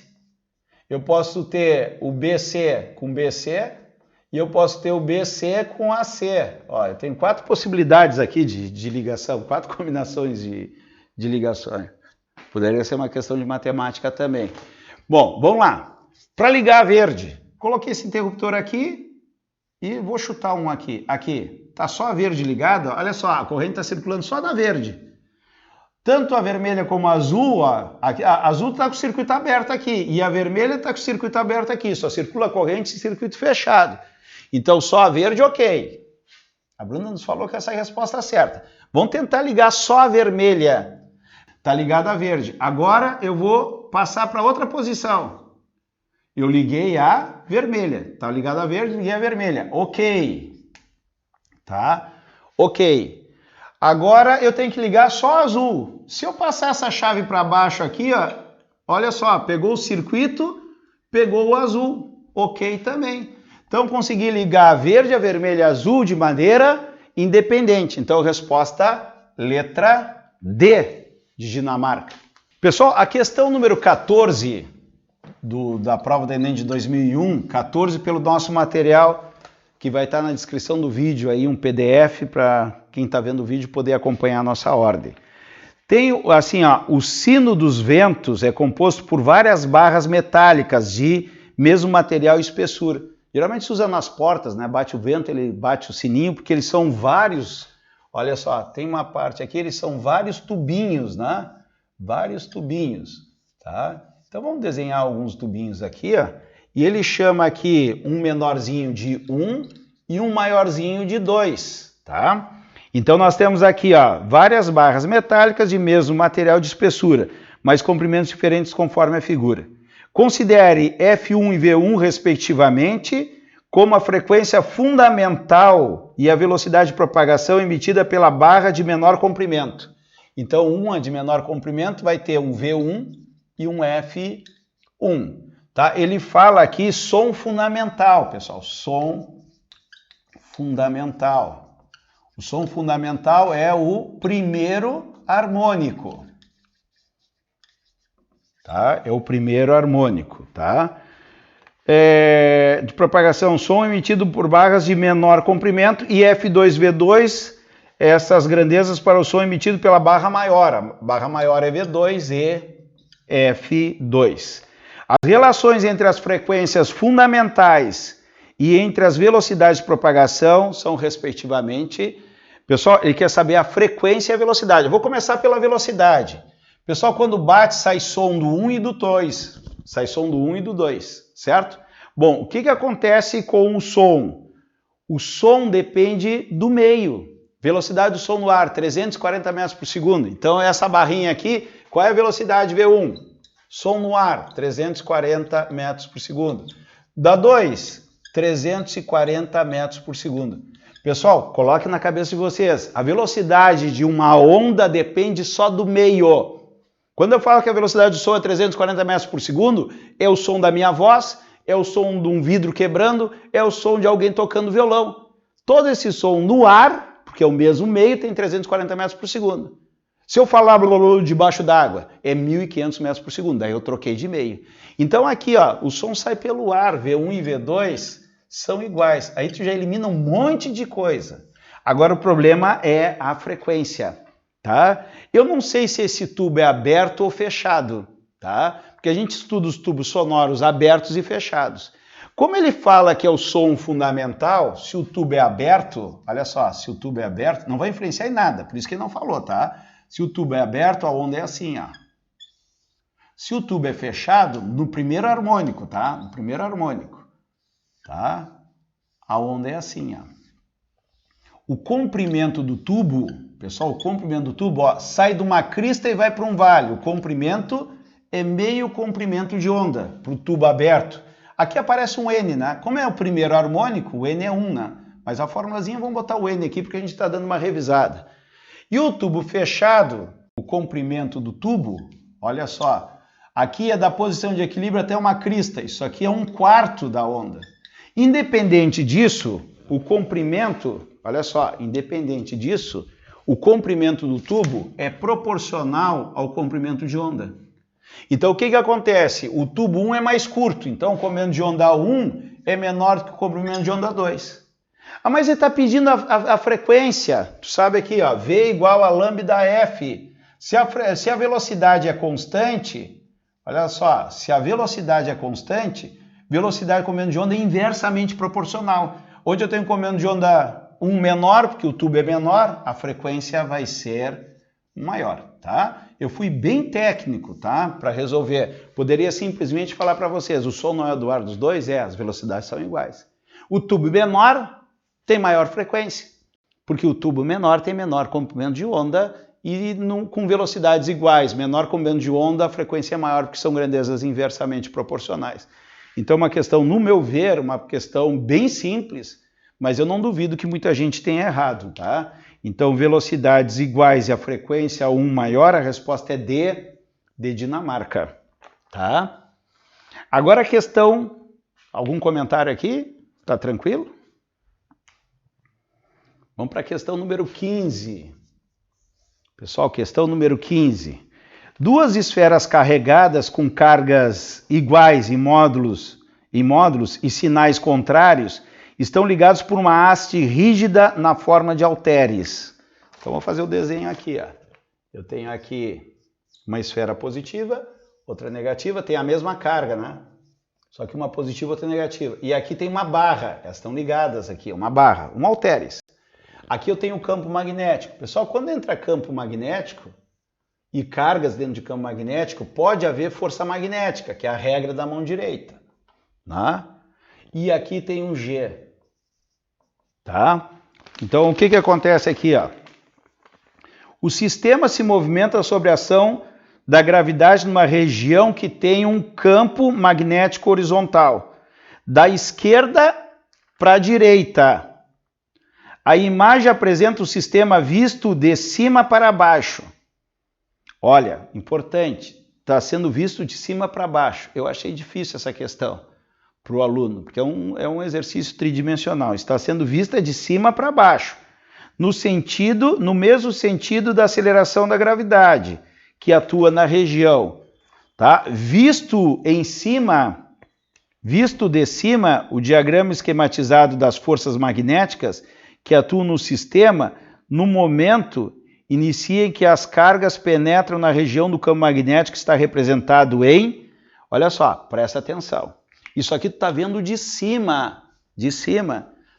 Eu posso ter o BC com BC e eu posso ter o BC com AC. Ó, eu tenho 4 possibilidades aqui de ligação, 4 combinações de ligações. Poderia ser uma questão de matemática também. Bom, vamos lá. Para ligar a verde, coloquei esse interruptor aqui e vou chutar um aqui. Aqui, tá só a verde ligada. Olha só, a corrente está circulando só na verde. Tanto a vermelha como a azul, ó, a azul está com o circuito aberto aqui e a vermelha está com o circuito aberto aqui, só circula a corrente em circuito fechado. Então só a verde, ok. A Bruna nos falou que essa é a resposta certa. Vamos tentar ligar só a vermelha. Está ligada a verde. Agora eu vou passar para outra posição. Eu liguei a vermelha. Está ligada a verde, liguei a vermelha. Ok. Tá? Ok. Agora eu tenho que ligar só azul. Se eu passar essa chave para baixo aqui, ó, olha só, pegou o circuito, pegou o azul. Ok também. Então consegui ligar a verde, a vermelha e a azul de maneira independente. Então resposta letra D de Dinamarca. Pessoal, a questão número 14 da prova da Enem de 2001, 14 pelo nosso material, que vai estar na descrição do vídeo aí, um PDF para quem está vendo o vídeo poder acompanhar a nossa ordem. Tem assim, ó, o sino dos ventos é composto por várias barras metálicas de mesmo material e espessura. Geralmente se usa nas portas, né? Bate o vento, ele bate o sininho, porque eles são vários. Olha só, tem uma parte aqui, eles são vários tubinhos, né? Vários tubinhos, tá? Então vamos desenhar alguns tubinhos aqui, ó. E ele chama aqui um menorzinho de 1 e um maiorzinho de 2, tá? Então nós temos aqui, ó, várias barras metálicas de mesmo material de espessura, mas comprimentos diferentes conforme a figura. Considere F1 e V1, respectivamente, como a frequência fundamental e a velocidade de propagação emitida pela barra de menor comprimento. Então, uma de menor comprimento vai ter um V1 e um F1. Tá? Ele fala aqui som fundamental, pessoal, som fundamental. O som fundamental é o primeiro harmônico. Tá? É o primeiro harmônico, tá? De propagação, som emitido por barras de menor comprimento, e F2, V2, essas grandezas para o som emitido pela barra maior. A barra maior é V2 e F2. As relações entre as frequências fundamentais e entre as velocidades de propagação são, respectivamente... Pessoal, ele quer saber a frequência e a velocidade. Eu vou começar pela velocidade. Pessoal, quando bate, sai som do 1 e do 2. Sai som do 1 e do 2, certo? Bom, o que acontece com o som? O som depende do meio. Velocidade do som no ar, 340 metros por segundo. Então, essa barrinha aqui, qual é a velocidade V1? Som no ar, 340 metros por segundo. Da 2, 340 metros por segundo. Pessoal, coloque na cabeça de vocês, a velocidade de uma onda depende só do meio. Quando eu falo que a velocidade do som é 340 metros por segundo, é o som da minha voz, é o som de um vidro quebrando, é o som de alguém tocando violão. Todo esse som no ar, porque é o mesmo meio, tem 340 metros por segundo. Se eu falar debaixo d'água, é 1.500 metros por segundo, daí eu troquei de meio. Então aqui, ó, o som sai pelo ar, V1 e V2 são iguais. Aí tu já elimina um monte de coisa. Agora o problema é a frequência, tá? Eu não sei se esse tubo é aberto ou fechado, tá? Porque a gente estuda os tubos sonoros abertos e fechados. Como ele fala que é o som fundamental, se o tubo é aberto, olha só, se o tubo é aberto, não vai influenciar em nada, por isso que ele não falou, tá? Se o tubo é aberto, a onda é assim, ó. Se o tubo é fechado, no primeiro harmônico, tá? No primeiro harmônico, tá? A onda é assim, ó. O comprimento do tubo, pessoal, o comprimento do tubo, ó, sai de uma crista e vai para um vale. O comprimento é meio comprimento de onda para o tubo aberto. Aqui aparece um N, né? Como é o primeiro harmônico, o N é 1, né? Mas a formulazinha, vamos botar o N aqui porque a gente está dando uma revisada. E o tubo fechado, o comprimento do tubo, olha só, aqui é da posição de equilíbrio até uma crista, isso aqui é 1/4 da onda. Independente disso, o comprimento, olha só, independente disso, o comprimento do tubo é proporcional ao comprimento de onda. Então o que acontece? O tubo 1 é mais curto, então o comprimento de onda 1 é menor do que o comprimento de onda 2. Ah, mas ele está pedindo a frequência, tu sabe aqui, ó, V igual a lambda F. Se a velocidade é constante, olha só, se a velocidade é constante, velocidade com comprimento de onda é inversamente proporcional. Onde eu tenho comprimento de onda 1 menor, porque o tubo é menor, a frequência vai ser maior, tá? Eu fui bem técnico, tá? Para resolver. Poderia simplesmente falar para vocês, o som não é do ar dos dois? É, as velocidades são iguais. O tubo menor tem maior frequência, porque o tubo menor tem menor comprimento de onda e com velocidades iguais, menor comprimento de onda, a frequência é maior, porque são grandezas inversamente proporcionais. Então, uma questão, no meu ver, uma questão bem simples, mas eu não duvido que muita gente tenha errado, tá? Então, velocidades iguais e a frequência 1 maior, a resposta é D, de Dinamarca, tá? Agora a questão, algum comentário aqui? Tá tranquilo? Vamos para a questão número 15. Pessoal, questão número 15. Duas esferas carregadas com cargas iguais em módulos e sinais contrários estão ligados por uma haste rígida na forma de halteres. Então, vou fazer o desenho aqui, ó. Eu tenho aqui uma esfera positiva, outra negativa, tem a mesma carga, né? Só que uma positiva, outra negativa. E aqui tem uma barra, elas estão ligadas aqui, uma barra, um halteres. Aqui eu tenho um campo magnético. Pessoal, quando entra campo magnético e cargas dentro de campo magnético, pode haver força magnética, que é a regra da mão direita, né? E aqui tem um G, tá? Então, o que acontece aqui, ó? O sistema se movimenta sob a ação da gravidade numa região que tem um campo magnético horizontal, da esquerda para a direita. A imagem apresenta o sistema visto de cima para baixo. Olha, importante, está sendo visto de cima para baixo. Eu achei difícil essa questão para o aluno, porque é um exercício tridimensional. Está sendo vista de cima para baixo, no mesmo sentido da aceleração da gravidade, que atua na região. Tá? Visto de cima, o diagrama esquematizado das forças magnéticas que atuam no sistema, no momento, inicia em que as cargas penetram na região do campo magnético que está representado em... Olha só, presta atenção. Isso aqui tu está vendo de cima,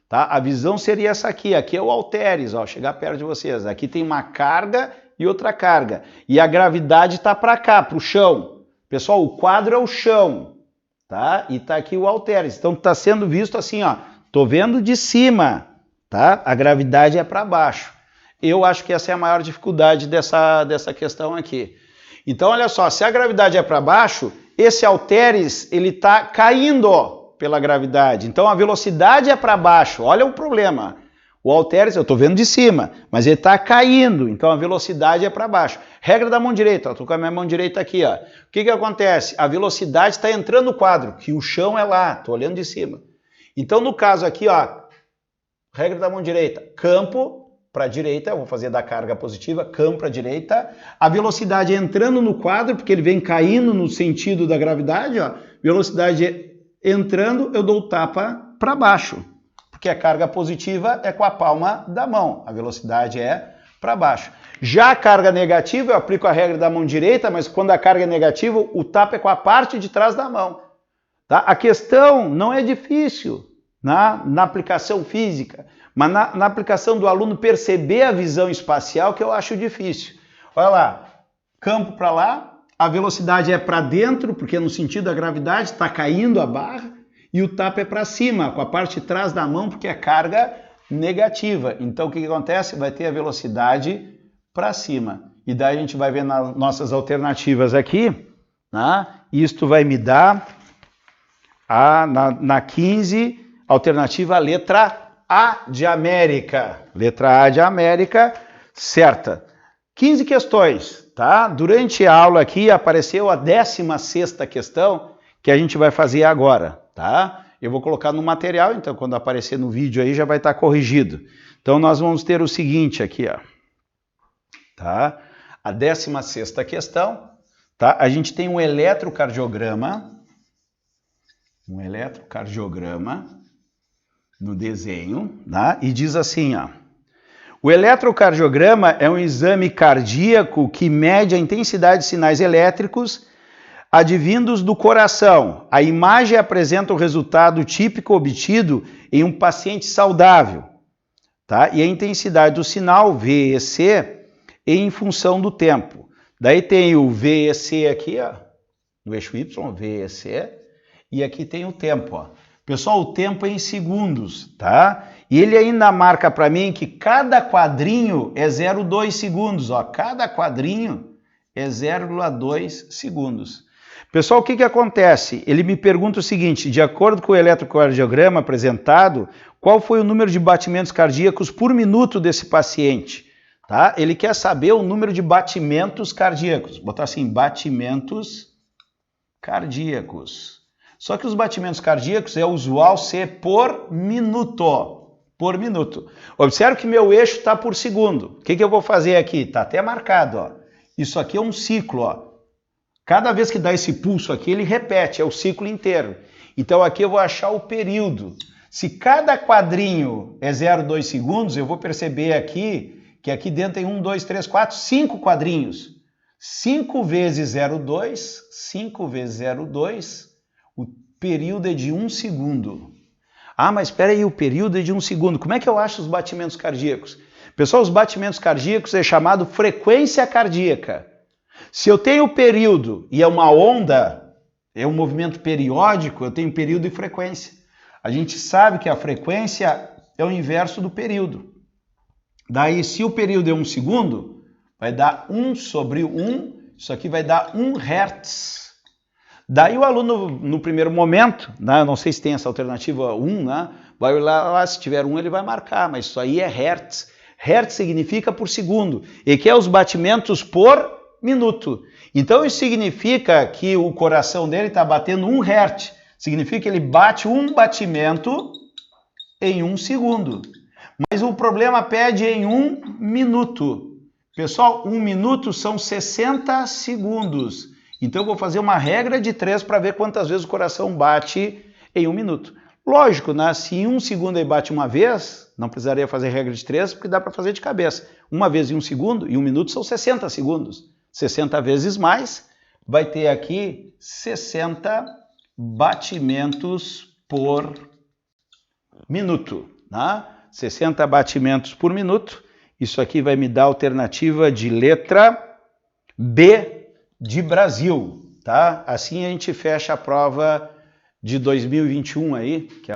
tá? A visão seria essa aqui é o halteres, ó, chegar perto de vocês. Aqui tem uma carga e outra carga. E a gravidade está para cá, para o chão. Pessoal, o quadro é o chão, tá? E está aqui o halteres. Então está sendo visto assim, ó. Tô vendo de cima, tá? A gravidade é para baixo. Eu acho que essa é a maior dificuldade dessa questão aqui. Então, olha só, se a gravidade é para baixo, esse halteres, ele está caindo pela gravidade. Então, a velocidade é para baixo. Olha o problema. O halteres eu estou vendo de cima, mas ele está caindo, então a velocidade é para baixo. Regra da mão direita, estou com a minha mão direita aqui. Ó. O que acontece? A velocidade está entrando no quadro, que o chão é lá, estou olhando de cima. Então, no caso aqui, ó, regra da mão direita, campo para a direita, eu vou fazer da carga positiva, campo para a direita, a velocidade entrando no quadro, porque ele vem caindo no sentido da gravidade, ó, velocidade entrando, eu dou o tapa para baixo, porque a carga positiva é com a palma da mão, a velocidade é para baixo. Já a carga negativa, eu aplico a regra da mão direita, mas quando a carga é negativa, o tapa é com a parte de trás da mão. Tá? A questão não é difícil na aplicação física, mas na aplicação do aluno perceber a visão espacial que eu acho difícil. Olha lá, campo para lá, a velocidade é para dentro, porque no sentido da gravidade está caindo a barra, e o tapa é para cima, com a parte de trás da mão, porque é carga negativa. Então o que acontece? Vai ter a velocidade para cima. E daí a gente vai ver nas nossas alternativas aqui, né? Isto vai me dar, na 15, alternativa letra A de América. Letra A de América, certa. 15 questões, tá? Durante a aula aqui apareceu a 16ª questão que a gente vai fazer agora, tá? Eu vou colocar no material, então quando aparecer no vídeo aí já vai estar corrigido. Então nós vamos ter o seguinte aqui, ó. Tá? A 16ª questão, tá? A gente tem um eletrocardiograma no desenho, tá? E diz assim, ó. O eletrocardiograma é um exame cardíaco que mede a intensidade de sinais elétricos advindos do coração. A imagem apresenta o resultado típico obtido em um paciente saudável, tá? E a intensidade do sinal VEC em função do tempo. Daí tem o VEC aqui, ó, no eixo Y, VEC, e aqui tem o tempo, ó. Pessoal, o tempo é em segundos, tá? E ele ainda marca para mim que cada quadrinho é 0,2 segundos, ó. Cada quadrinho é 0,2 segundos. Pessoal, o que acontece? Ele me pergunta o seguinte, de acordo com o eletrocardiograma apresentado, qual foi o número de batimentos cardíacos por minuto desse paciente? Tá? Ele quer saber o número de batimentos cardíacos. Vou botar assim, batimentos cardíacos. Só que os batimentos cardíacos é usual ser por minuto. Por minuto. Observe que meu eixo está por segundo. O que eu vou fazer aqui? Está até marcado. Ó. Isso aqui é um ciclo. Ó. Cada vez que dá esse pulso aqui, ele repete, é o ciclo inteiro. Então aqui eu vou achar o período. Se cada quadrinho é 0,2 segundos, eu vou perceber aqui que aqui dentro tem 1, 2, 3, 4, 5 quadrinhos. 5 vezes 0,2, 5 vezes 0,2, o período é de 1 segundo. Ah, mas espera aí, o período é de 1 segundo. Como é que eu acho os batimentos cardíacos? Pessoal, os batimentos cardíacos é chamado frequência cardíaca. Se eu tenho período e é uma onda, é um movimento periódico, eu tenho período e frequência. A gente sabe que a frequência é o inverso do período. Daí, se o período é 1 segundo, vai dar 1 sobre 1, isso aqui vai dar 1 Hz. Daí o aluno, no primeiro momento, né, não sei se tem essa alternativa 1, né, vai olhar lá, se tiver 1 ele vai marcar, mas isso aí é Hertz. Hertz significa por segundo, e que é os batimentos por minuto. Então isso significa que o coração dele está batendo 1 Hz. Significa que ele bate um batimento em 1 segundo. Mas o problema pede em 1 minuto. Pessoal, 1 minuto são 60 segundos. Então eu vou fazer uma regra de 3 para ver quantas vezes o coração bate em 1 minuto. Lógico, né? Se em 1 segundo ele bate uma vez, não precisaria fazer regra de 3, porque dá para fazer de cabeça. Uma vez em 1 segundo, e 1 minuto são 60 segundos. 60 vezes mais, vai ter aqui 60 batimentos por minuto. Né? 60 batimentos por minuto. Isso aqui vai me dar a alternativa de letra B de Brasil. Tá? Assim a gente fecha a prova de 2021 aí, que é